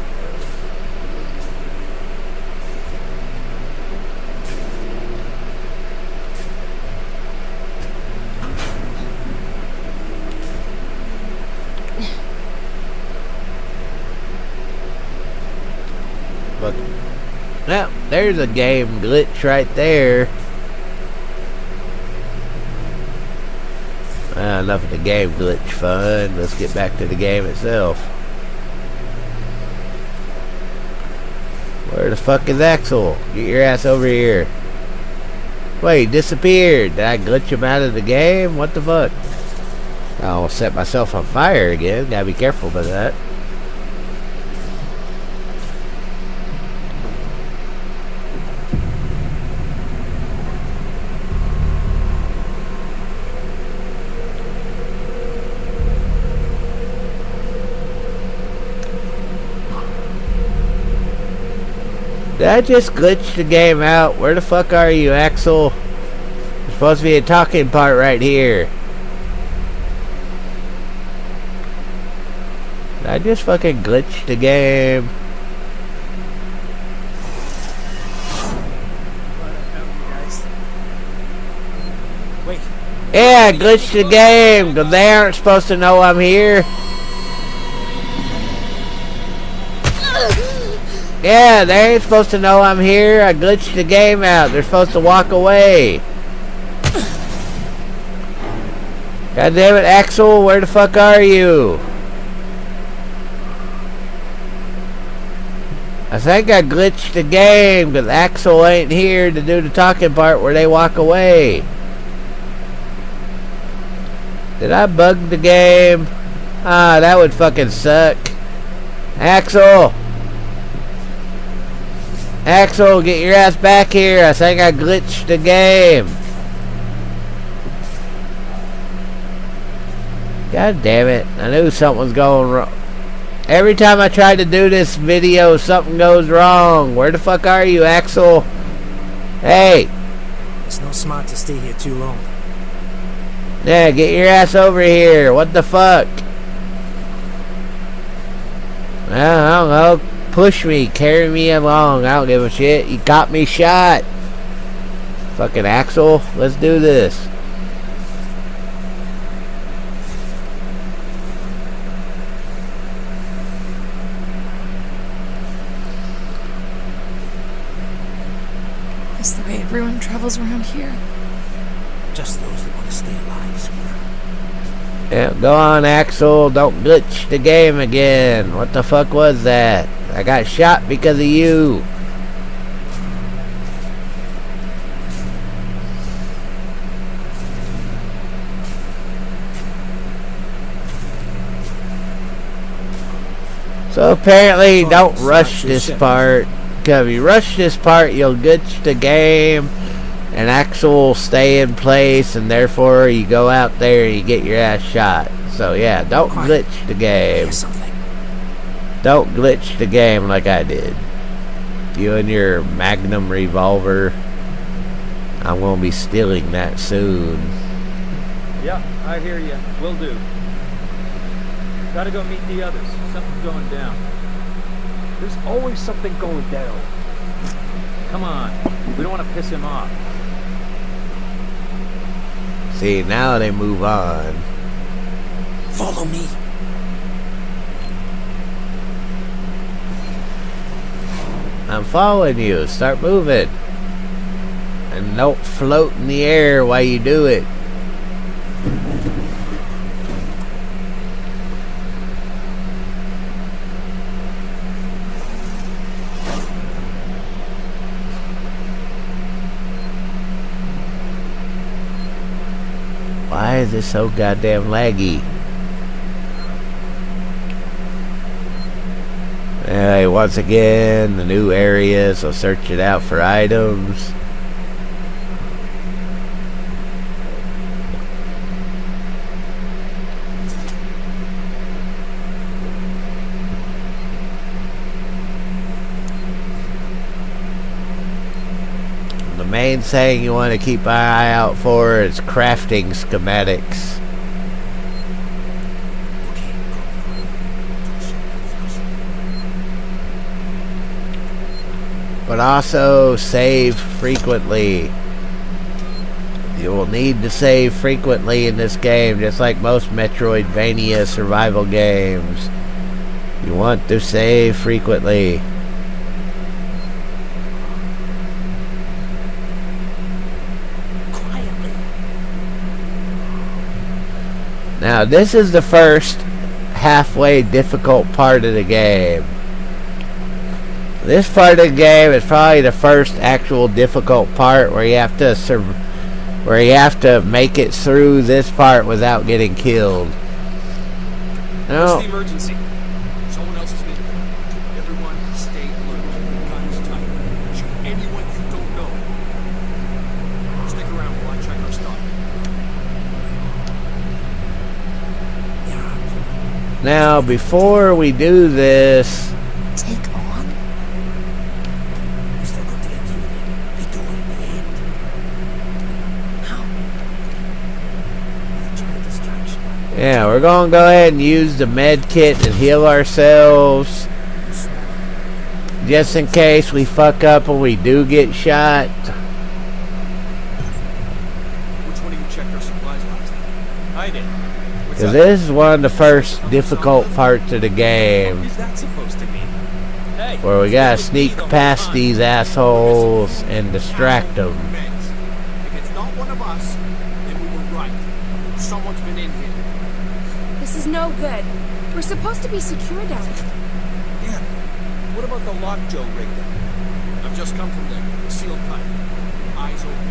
Look, now, there's a game glitch right there. Enough of the game glitch fun. Let's get back to the game itself. Where the fuck is Axel? Get your ass over here. Wait, he disappeared. Did I glitch him out of the game? What the fuck? I'll set myself on fire again. Gotta be careful about that. Did I just glitch the game out? Where the fuck are you, Axel? There's supposed to be a talking part right here. Did I just fucking glitch the game? Wait. Yeah, I glitched the game because they aren't supposed to know I'm here. Yeah, they ain't supposed to know I'm here. I glitched the game out. They're supposed to walk away. God damn it, Axel, where the fuck are you? I think I glitched the game because Axel ain't here to do the talking part where they walk away. Did I bug the game? Ah, that would fucking suck. Axel! Axel, get your ass back here. I think I glitched the game. God damn it. I knew something was going wrong. Every time I try to do this video, something goes wrong. Where the fuck are you, Axel? Hey. It's not smart to stay here too long. Yeah, get your ass over here. What the fuck? I don't know. Push me, carry me along. I don't give a shit. You got me shot. Fucking Axel, let's do this. Is the way everyone travels around here? Just those that want to stay alive, sweetheart. Yeah, go on, Axel. Don't glitch the game again. What the fuck was that? I got shot because of you. So apparently, don't rush this part. Because if you rush this part, you'll glitch the game, and actual stay in place, and therefore you go out there and you get your ass shot. So yeah, don't glitch the game. Don't glitch the game like I did. You and your Magnum revolver. I'm gonna be stealing that soon. Yeah, I hear you. Will do. Gotta go meet the others. Something's going down. There's always something going down. Come on. We don't want to piss him off. See, now they move on. Follow me. I'm following you. Start moving. And don't float in the air while you do it. Why is this so goddamn laggy? Anyway, once again, the new area, so search it out for items. The main thing you want to keep an eye out for is crafting schematics. But also save frequently. You will need to save frequently in this game, just like most Metroidvania survival games. You want to save frequently. Now, this is the first halfway difficult part of the game. This part of the game is probably the first actual difficult part where you have to make it through this part without getting killed. No. What's the emergency? Someone else is needed. Everyone stay alert. Guns tight. Shoot anyone you don't know. Stick around while I check our stuff. Now, before we do this, yeah, we're gonna go ahead and use the med kit and heal ourselves, just in case we fuck up when we do get shot. Which one of you checked our supplies last time? I did. Because this is one of the first difficult parts of the game, What is that supposed to mean? Hey, where we gotta sneak past these assholes and distract them. if it's not one of us, then we were right. Someone's been in here. This is no good. We're supposed to be secure down here. Yeah. What about the lock Joe rigged up? I've just come from there. Sealed tight. Eyes open.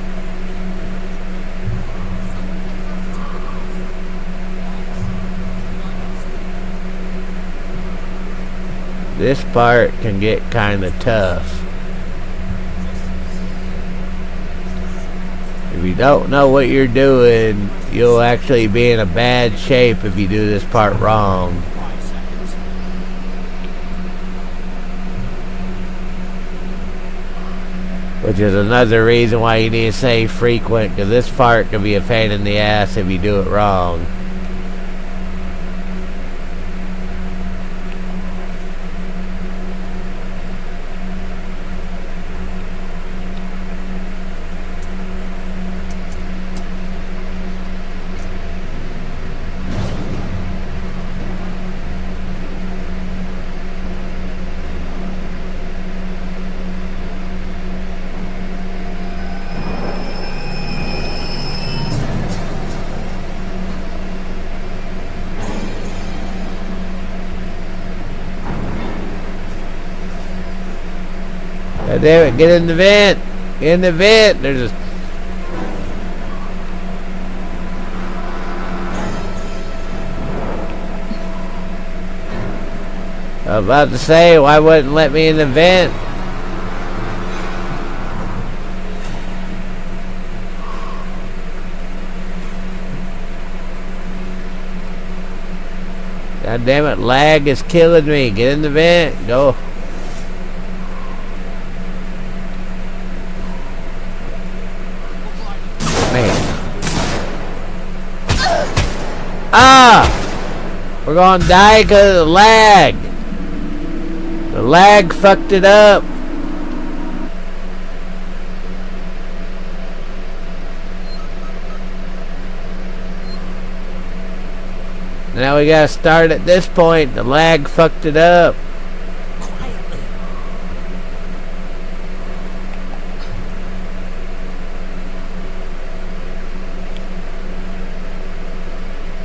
This part can get kind of tough. If you don't know what you're doing, you'll actually be in a bad shape if you do this part wrong. Which is another reason why you need to save frequent, because this part can be a pain in the ass if you do it wrong. God damn it, get in the vent! Get in the vent! There's a... I was about to say, why wouldn't let me in the vent? God damn it, lag is killing me. Get in the vent. Go. Man. Ah! We're gonna die because of the lag. The lag fucked it up. Now we gotta start at this point. The lag fucked it up.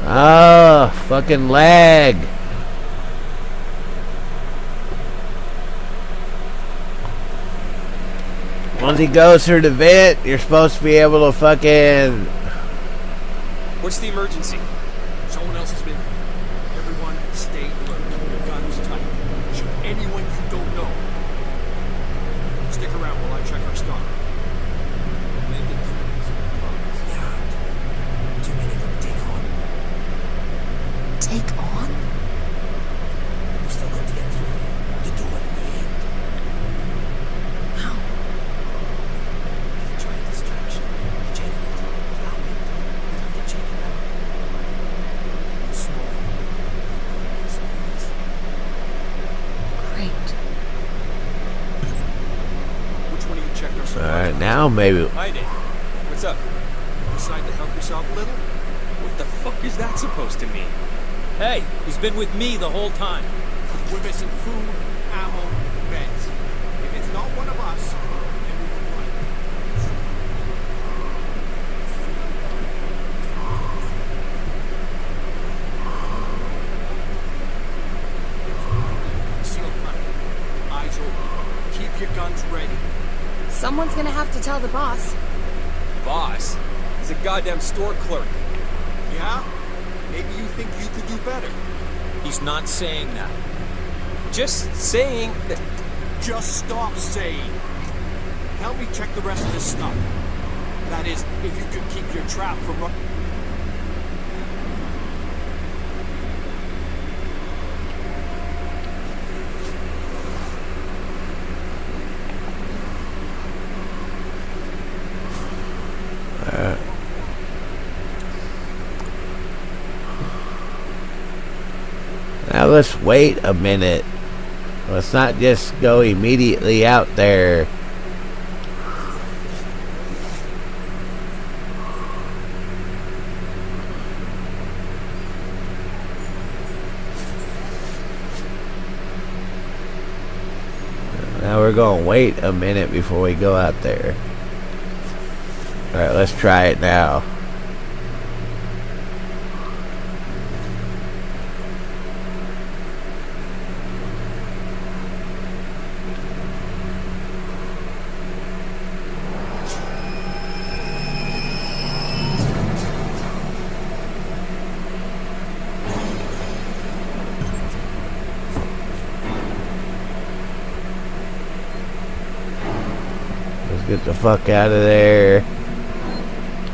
Oh, fucking lag. Once he goes through the vent, you're supposed to be able to fucking... What's the emergency? Someone else has been... Everyone stay alert. Your guns tight. Shoot anyone you don't know. Stick around while I check our stock. Make it through this. Yeah. Too many of them take on. Take on? We're still going to get through the door in the end. How? We'll try a distraction. The generator. Without it, we'll have to check it out. Small. Great. Which one of you checked our supply? Alright, now maybe... Hi, Dave. What's up? Decide to help yourself a little? What the fuck is that supposed to mean? Hey, he's been with me the whole time. We're missing food, ammo, meds. If it's not one of us, then we will run. Seal tight. Eyes open. Keep your guns ready. Someone's gonna have to tell the boss. Boss? He's a goddamn store clerk. Yeah? Maybe you think you could do better. He's not saying that. Just saying that... Just stop saying. Help me check the rest of this stuff. That is, if you could keep your trap from running. Now let's wait a minute. Let's not just go immediately out there. Now we're gonna wait a minute before we go out there. Alright, let's try it now. Get the fuck out of there.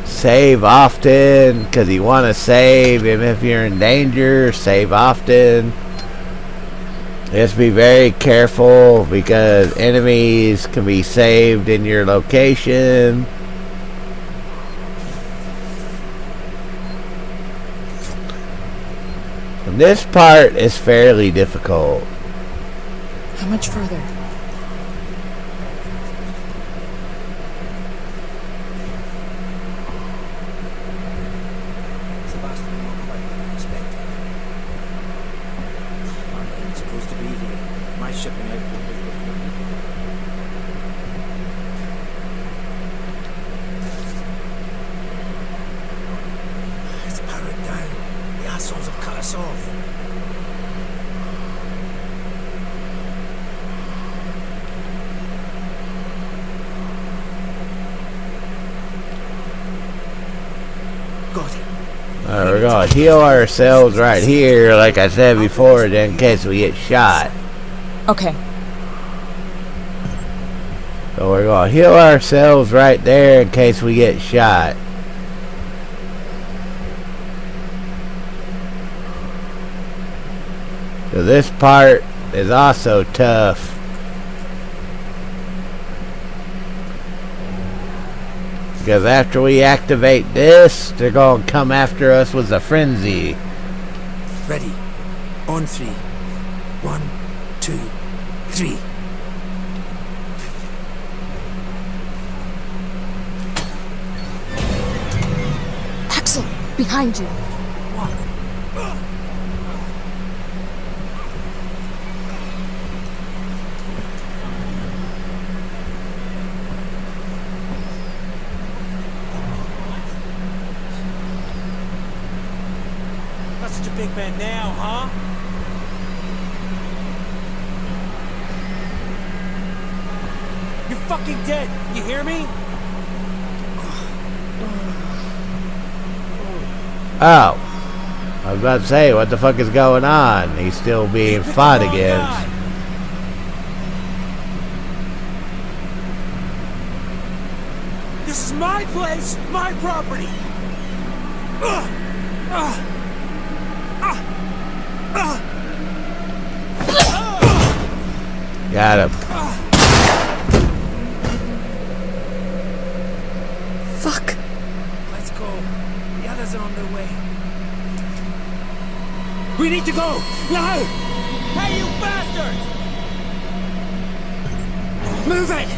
Save often, because you want to save him if you're in danger. Save often. Just be very careful, because enemies can be saved in your location. And this part is fairly difficult. How much further? Alright, we're gonna heal ourselves right here, like I said before, in case we get shot. Okay. So we're gonna heal ourselves right there in case we get shot. So this part is also tough. Because after we activate this, they're gonna come after us with a frenzy. Ready. On 3. 1, 2, 3. Axel, behind you. Not such a big man now, huh? You're fucking dead. You hear me? Oh. I was about to say, what the fuck is going on? He's still being fought against. This is my place, my property. Got him. Fuck. Let's go. The others are on their way. We need to go now. Hey, you bastards! Move it!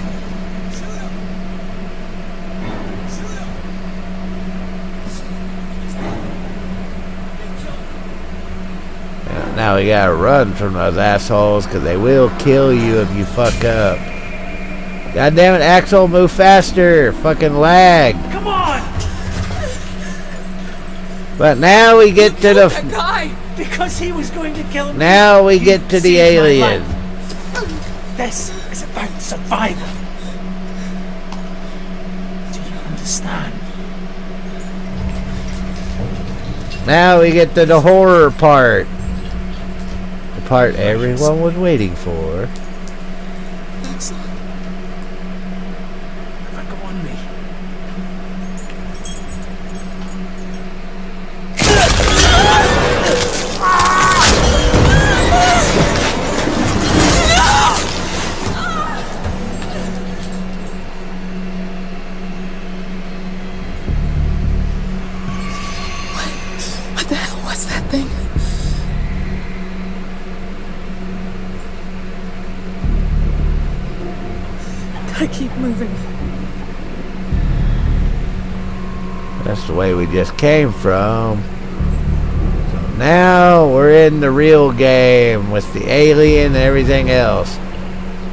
Now we gotta run from those assholes, because they will kill you if you fuck up. God damn it, Axel, move faster! Fucking lag. Come on! But now we get to the... That guy! Because he was going to kill me. Now we get to the alien. This is about survival. Do you understand? Now we get to the horror part. The part everyone was waiting for. Back on me. What the hell was that thing? Gotta keep moving. That's the way we just came from. So now we're in the real game with the alien and everything else.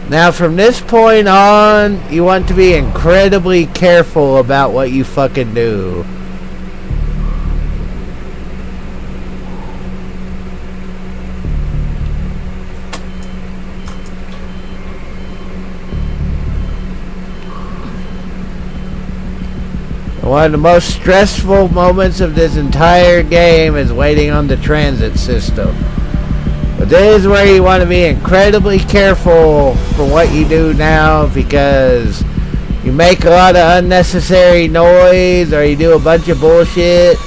Now from this point on, you want to be incredibly careful about what you fucking do. One of the most stressful moments of this entire game is waiting on the transit system. But this is where you want to be incredibly careful for what you do now, because you make a lot of unnecessary noise or you do a bunch of bullshit,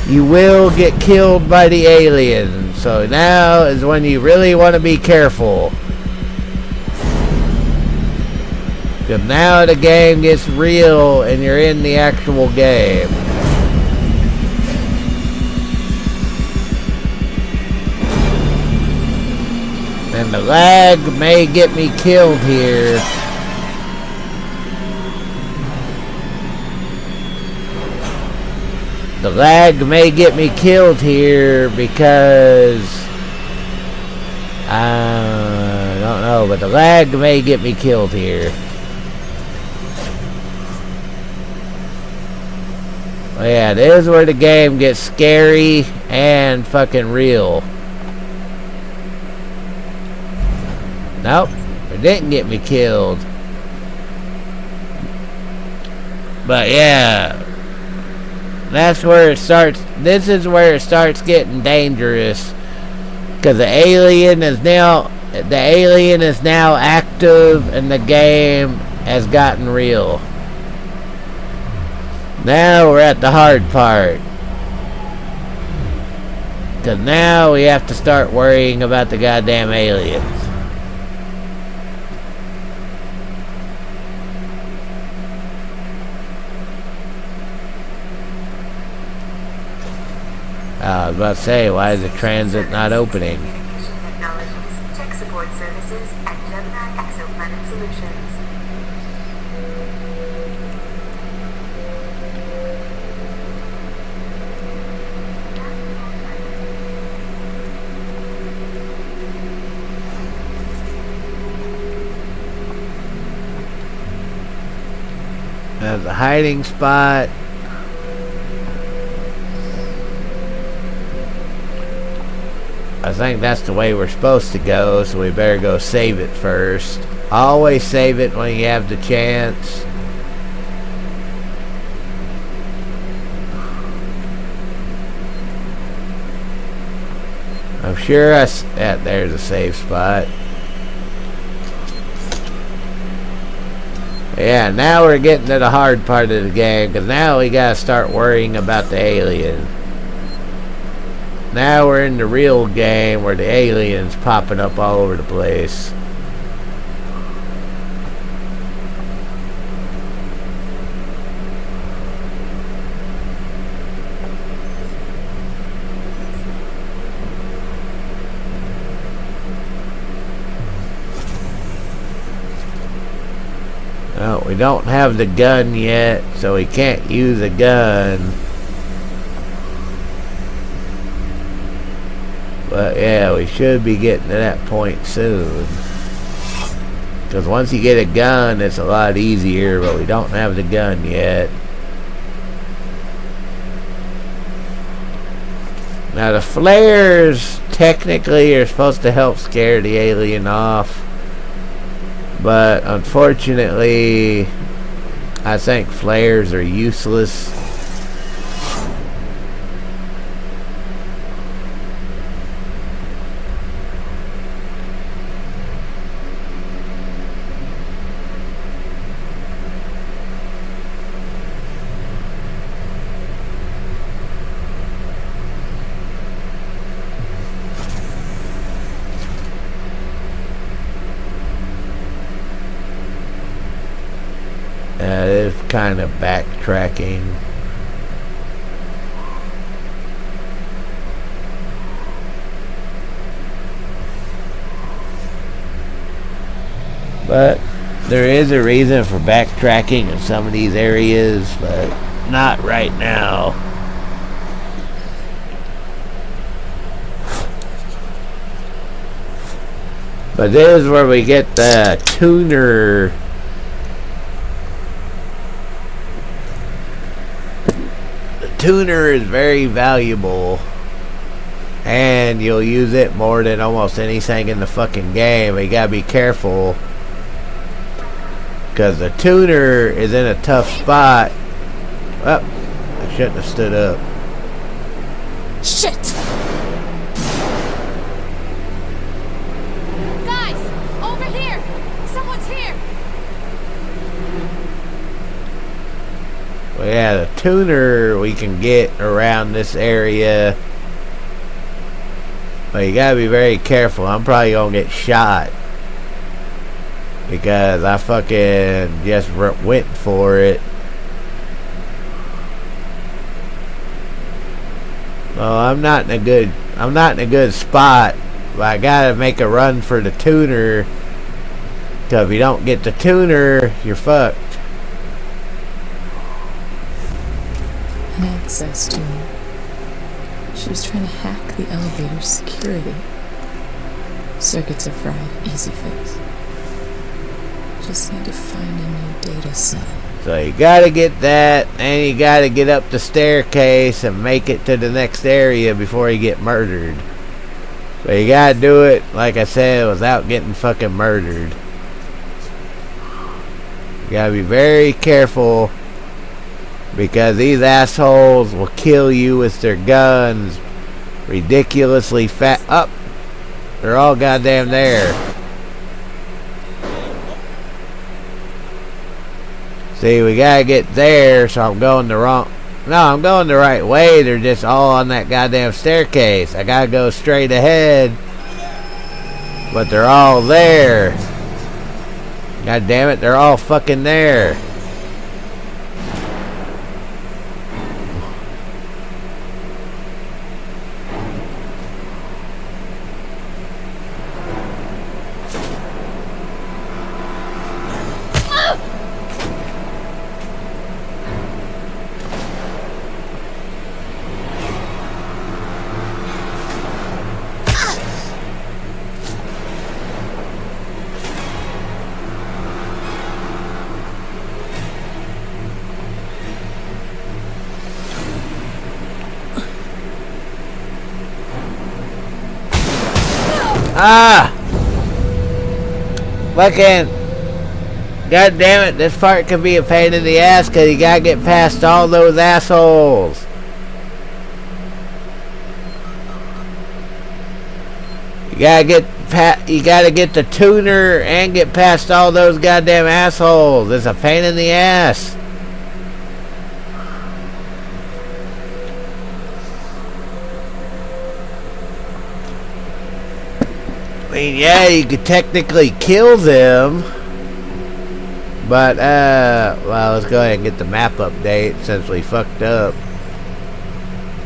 you will get killed by the alien. So now is when you really want to be careful. Because now the game gets real and you're in the actual game. And the lag may get me killed here. The lag may get me killed here because... I don't know, but the lag may get me killed here. Oh yeah, this is where the game gets scary and fucking real. Nope, it didn't get me killed. But yeah, That's where it starts. This is where it starts getting dangerous. Because the alien is now active and the game has gotten real. Now we're at the hard part. Because now we have to start worrying about the goddamn aliens. I was about to say, why is the transit not opening? Tech support services at Gemini Exoplanet Solutions. There's a hiding spot. I think that's the way we're supposed to go, so we better go save it first. Always save it when you have the chance. I'm sure there's a save spot. Yeah, now we're getting to the hard part of the game, because now we gotta start worrying about the alien. Now we're in the real game where the aliens popping up all over the place. Well, we don't have the gun yet, so we can't use a gun. But yeah, we should be getting to that point soon. Because once you get a gun, it's a lot easier, but we don't have the gun yet. Now the flares technically are supposed to help scare the alien off. But unfortunately, I think flares are useless. It's kind of backtracking. But there is a reason for backtracking in some of these areas, but not right now. But this is where we get the tuner. Tuner is very valuable, and you'll use it more than almost anything in the fucking game. You gotta be careful, because the tuner is in a tough spot. Oh, I shouldn't have stood up. Shit! Guys, over here! Someone's here! Well, yeah, the tuner we can get around this area, but you gotta be very careful. I'm probably gonna get shot because I fucking just went for it. Well, I'm not in a good spot, but I gotta make a run for the tuner, because if you don't get the tuner, you're fucked. Access to her. She was trying to hack the elevator's security. Circuits are fried. Easy fix. Just need to find a new data set. So you gotta get that, and you gotta get up the staircase and make it to the next area before you get murdered. So you gotta do it, like I said, without getting fucking murdered. You gotta be very careful Because these assholes will kill you with their guns. Ridiculously fat. Up. They're all goddamn there. See, we gotta get there, so I'm going the wrong... No, I'm going the right way. They're just all on that goddamn staircase. I gotta go straight ahead. But they're all there. God damn it, they're all fucking there. Ah! Fucking... God damn it, this part could be a pain in the ass because you gotta get past all those assholes. You gotta get the tuner and get past all those goddamn assholes. It's a pain in the ass. I mean, yeah, you could technically kill them. But, well, let's go ahead and get the map update since we fucked up.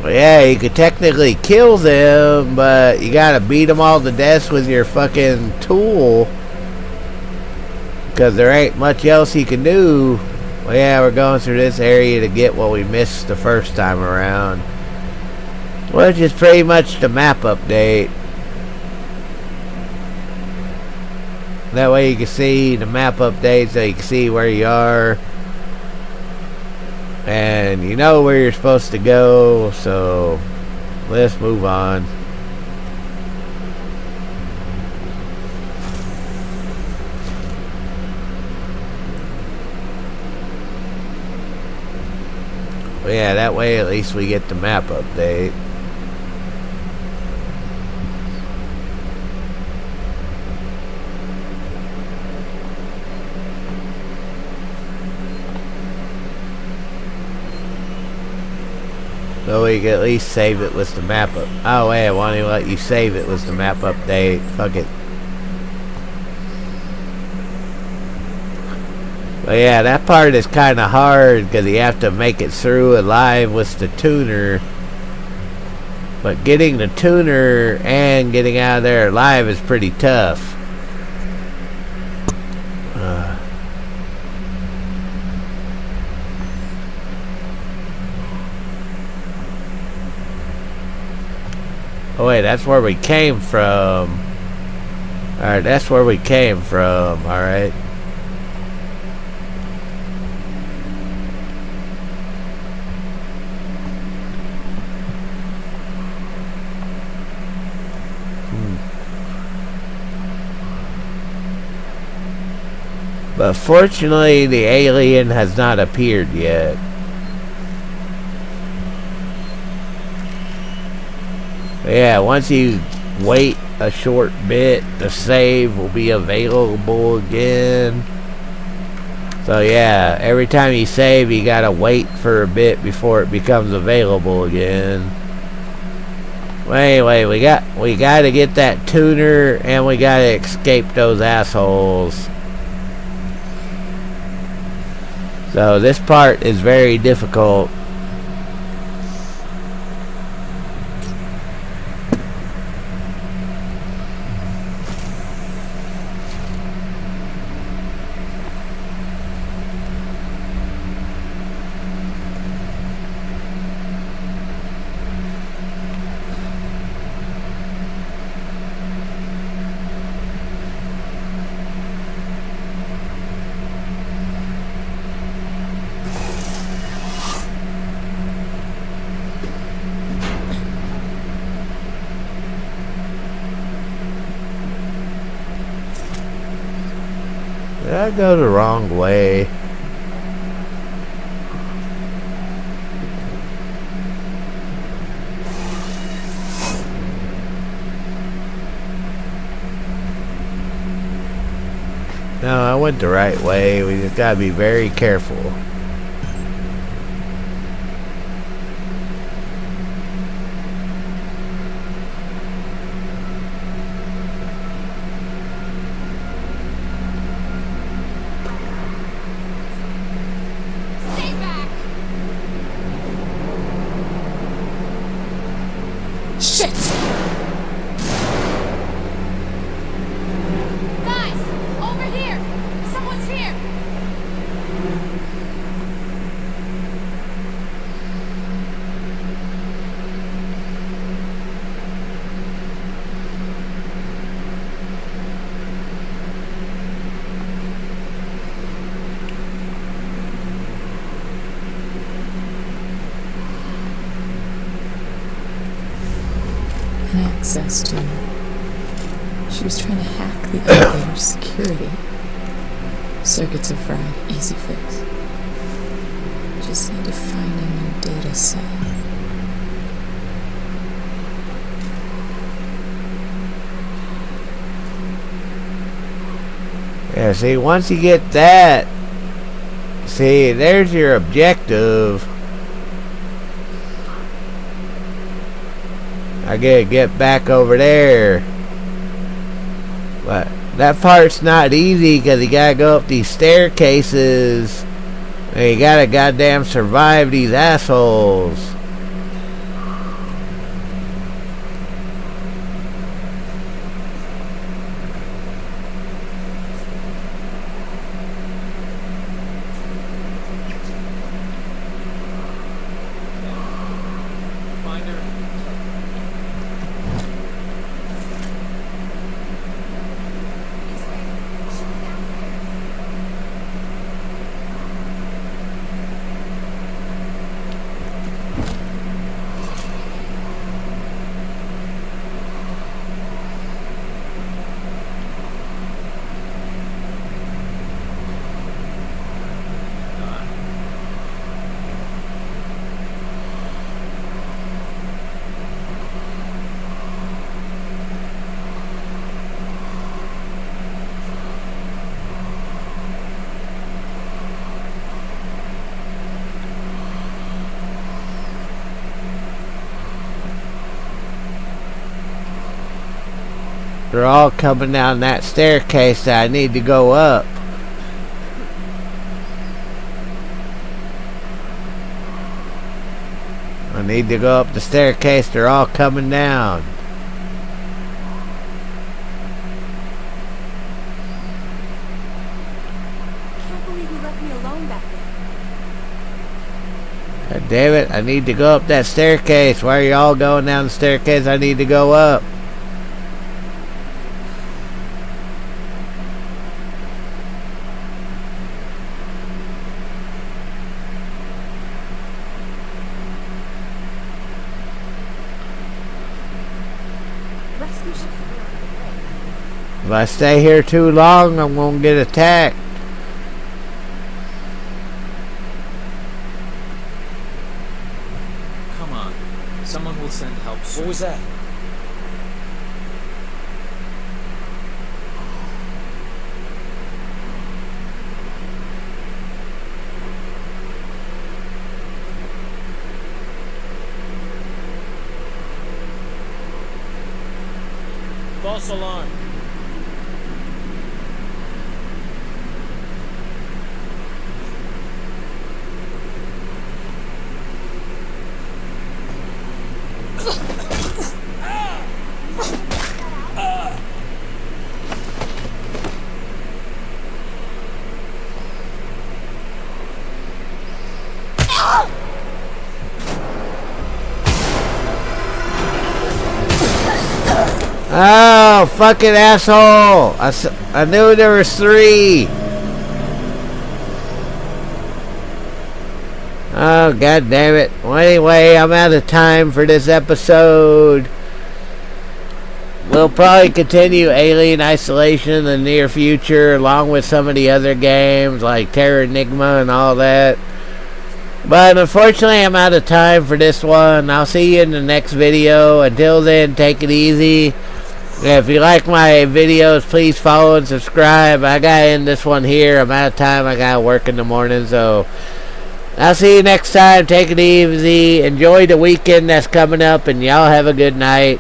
Well, yeah, you could technically kill them, but you gotta beat them all to death with your fucking tool. Because there ain't much else you can do. Well, yeah, we're going through this area to get what we missed the first time around. Which is pretty much the map update. That way you can see the map update so you can see where you are. And you know where you're supposed to go. So let's move on. Well, yeah, that way at least we get the map update. So we can at least save it with the map up. Oh wait, I won't even let you save it with the map update. Fuck it. But yeah, that part is kind of hard because you have to make it through alive with the tuner. But getting the tuner and getting out of there alive is pretty tough. Oh wait, that's where we came from. Alright, that's where we came from, alright. But fortunately, the alien has not appeared yet. Yeah, once you wait a short bit, the save will be available again. So yeah, every time you save, you gotta wait for a bit before it becomes available again. Well, anyway, we gotta get that tuner and we gotta escape those assholes. So this part is very difficult. Did I go the wrong way? No, I went the right way. We just gotta be very careful. Stay back! Shit! Guys, over here! Someone's here! An access to her. She was trying to hack the elevator security. Circuits are fried, easy fix. Just need to find a new data set. Yeah, see, once you get that, see, there's your objective. I gotta get back over there. But that part's not easy because you gotta go up these staircases. And you gotta goddamn survive these assholes. Find her. They're all coming down that staircase that I need to go up. I need to go up the staircase. They're all coming down. I can't believe you left me alone back there. God damn it, I need to go up that staircase. Why are you all going down the staircase? I need to go up. Rescue ships will be on the way. If I stay here too long, I'm gonna get attacked. Come on. Someone will send help soon. What was that? False alarm. Oh, fucking asshole! I knew there was 3. Oh, god damn it. Well, anyway, I'm out of time for this episode. We'll probably continue Alien Isolation in the near future, along with some of the other games like Terra Enigma and all that. But unfortunately, I'm out of time for this one. I'll see you in the next video. Until then, take it easy. Yeah, if you like my videos, please follow and subscribe. I gotta end this one here. I'm out of time. I gotta work in the morning, so I'll see you next time. Take it easy. Enjoy the weekend that's coming up, and y'all have a good night.